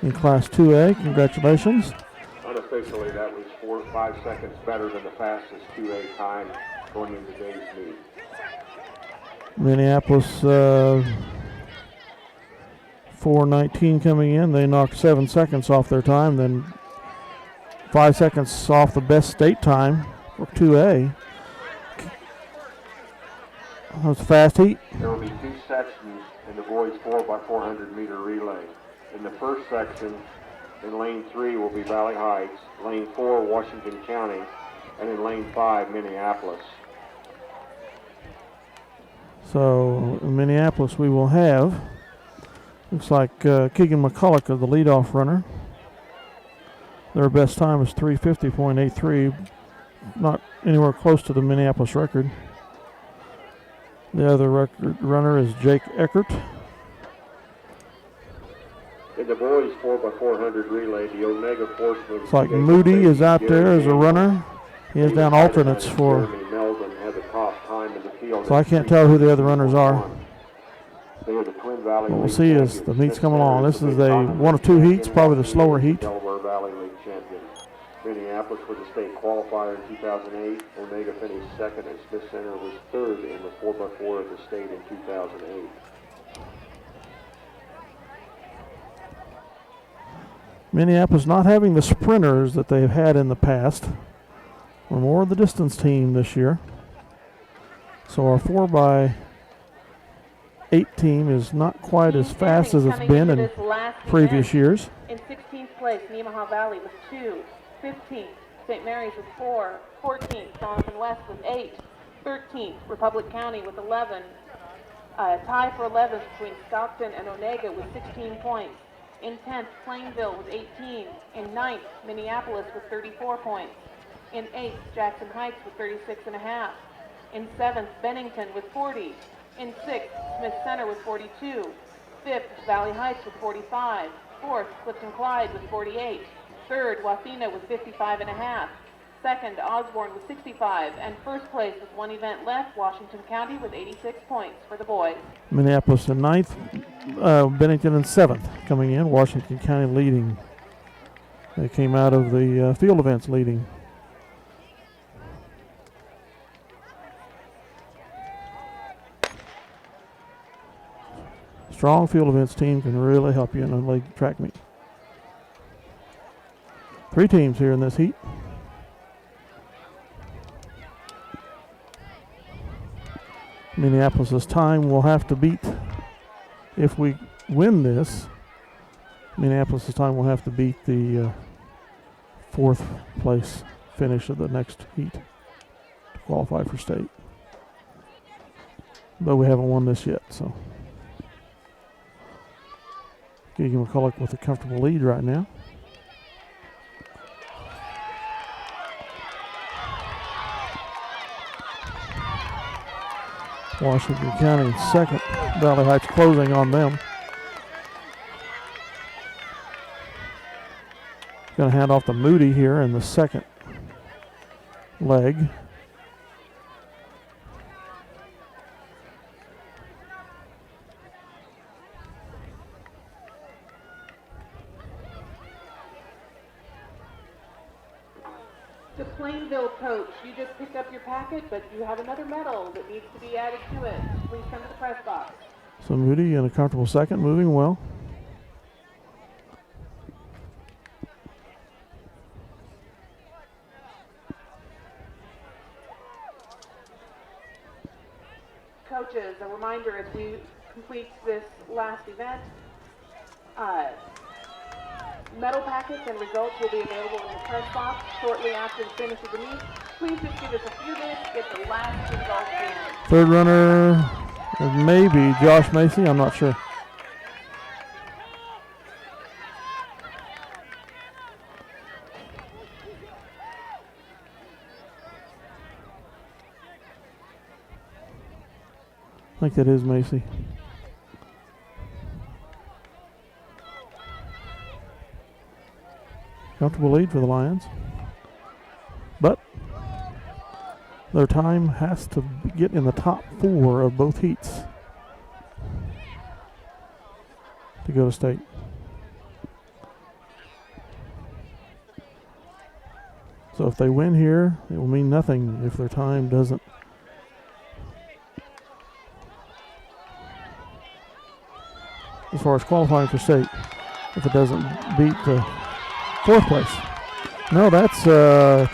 Speaker 1: in Class 2A. Congratulations.
Speaker 2: Unofficially, that was 4 or 5 seconds better than the fastest 2A time going into today's meet.
Speaker 1: Minneapolis 4:19 coming in. They knocked 7 seconds off their time, then 5 seconds off the best state time for 2A. That was a fast heat.
Speaker 2: There will be 2 sections in the boys' 4x400 meter relay. In the first section, in lane 3 will be Valley Heights, lane 4 Washington County, and in lane 5 Minneapolis.
Speaker 1: So in Minneapolis we will have, looks like Keegan McCulloch is the leadoff runner. Their best time is 3:50.83, not anywhere close to the Minneapolis record. The other record runner is Jake Eckert.
Speaker 2: In the boys' 4x400 relay, the Omega Horsemen.
Speaker 1: It's like Moody is out there as a runner. He is down alternates for. So I can't tell who the other runners are. What we'll see is the meets coming along. This is a one of 2 heats, probably the slower heat.
Speaker 2: Delaware Valley League champion. Minneapolis was a state qualifier in 2008. Omega finished second, and Smith Center was third in the 4x4 of the state in 2008.
Speaker 1: Minneapolis not having the sprinters that they've had in the past. We're more of the distance team this year. So our 4x8 team is not quite as fast as it's been in previous years.
Speaker 3: In 16th place, Nemaha Valley with 2. 15th, St. Mary's with 4. 14th, Jonathan West with 8. 13th, Republic County with 11. Tie for 11th between Stockton and Onega with 16 points. In 10th, Plainville with 18. In 9th, Minneapolis with 34 points. In 8th, Jackson Heights with 36.5. In 7th, Bennington with 40. In 6th, Smith Center with 42. 5th, Valley Heights with 45. 4th, Clifton Clyde with 48. 3rd, Wathena with 55.5. 2nd, Osborne with 65. And first place with 1 event left, Washington County with 86 points for the boys.
Speaker 1: Minneapolis in 9th, Bennington in 7th coming in. Washington County leading. They came out of the field events leading. Strong field events team can really help you in a league track meet. 3 teams here in this heat. Minneapolis' time will have to beat, if we win this, Minneapolis' time will have to beat the 4th place finish of the next heat to qualify for state. But we haven't won this yet, so. Keegan McCulloch with a comfortable lead right now. Washington County in second. Valley Heights closing on them. Going to hand off to Moody here in the second leg.
Speaker 3: The Plainville coach, you just picked up your packet, but you have another medal that needs to be added to it. Please come to the press box.
Speaker 1: So Moody in a comfortable second, moving well.
Speaker 3: Coaches, a reminder as we complete this last event, medal packets and results will be available in the press box shortly after the finish of the meet. Please just give us a few minutes to get the last results in.
Speaker 1: Third runner, maybe Josh Macy, I'm not sure. I think that is Macy. Comfortable lead for the Lions. But their time has to get in the top 4 of both heats to go to state. So if they win here, it will mean nothing if their time doesn't. As far as qualifying for state, if it doesn't beat the 4th place. No, that's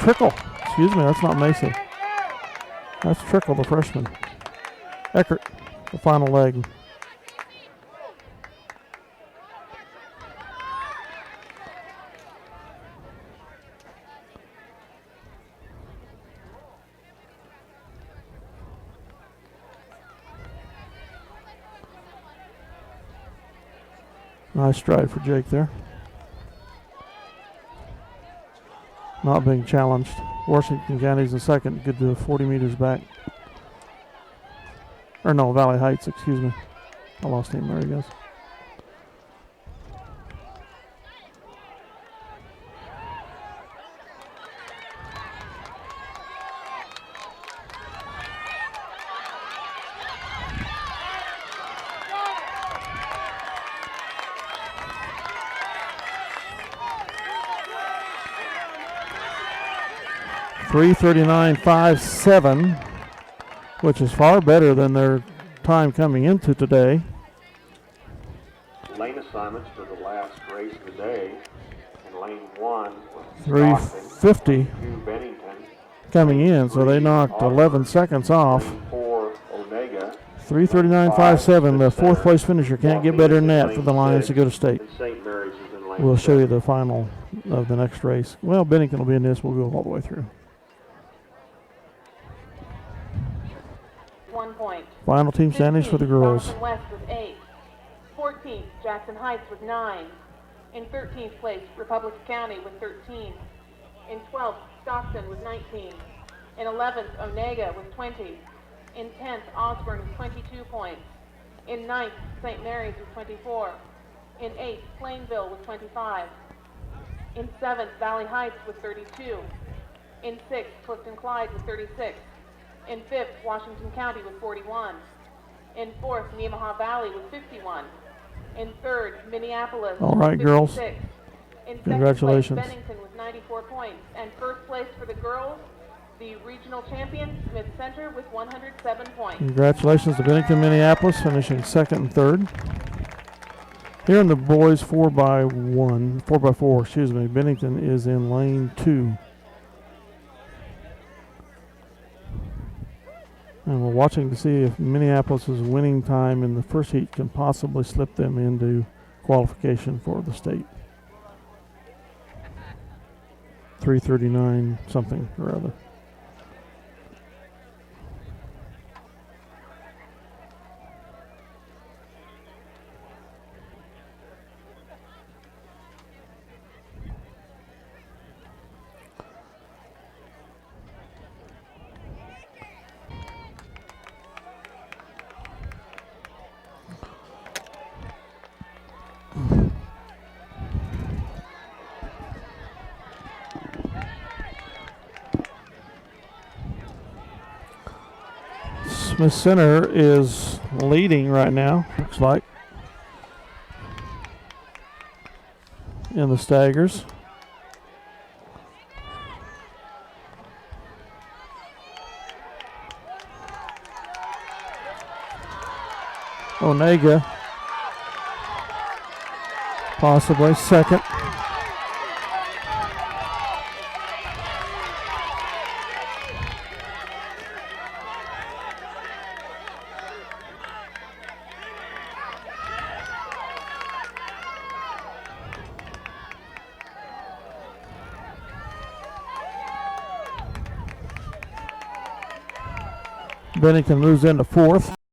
Speaker 1: Trickle. Excuse me, that's not Macy. That's Trickle, the freshman. Eckert, the final leg. Nice stride for Jake there. Not being challenged. Washington County's in second. Good to 40 meters back. Or no, Valley Heights, excuse me. I lost him. There he goes. .339.57, which is far better than their time coming into today.
Speaker 2: Lane assignments for the last race of the day. In lane 1,
Speaker 1: 350
Speaker 2: Bennington.
Speaker 1: Coming in, so they knocked 11 seconds off.
Speaker 2: Lane 4, Onega.
Speaker 1: 339.57, the 4th place finisher. Can't get better than that for the Lions to go to state.
Speaker 2: And St. Mary's is in lane
Speaker 1: We'll show you
Speaker 2: 7.
Speaker 1: the final of the next race. Well, Bennington will be in this. We'll go all the way through.
Speaker 3: 1 point.
Speaker 1: Final team standings for the girls.
Speaker 3: Dawson West with 8. 14th, Jackson Heights with 9. In 13th place, Republic County with 13. In 12th, Stockton with 19. In 11th, Onega with 20. In 10th, Osborne with 22 points. In 9th, St. Mary's with 24. In 8th, Plainville with 25. In 7th, Valley Heights with 32. In 6th, Clifton Clyde with 36. In 5th, Washington County with 41. In 4th, Nemaha Valley with 51. In 3rd, Minneapolis
Speaker 1: All right,
Speaker 3: with 56.
Speaker 1: girls.
Speaker 3: In
Speaker 1: Congratulations.
Speaker 3: second place, Bennington with 94 points. And first place for the girls, the regional champion, Smith Center with 107 points.
Speaker 1: Congratulations to Bennington, Minneapolis, finishing second and third. Here in the boys 4x4, excuse me, Bennington is in lane 2. And we're watching to see if Minneapolis' winning time in the first heat can possibly slip them into qualification for the state. 339 something or other. Smith Center is leading right now, looks like, in the staggers. Onega possibly second. Bennington moves into fourth.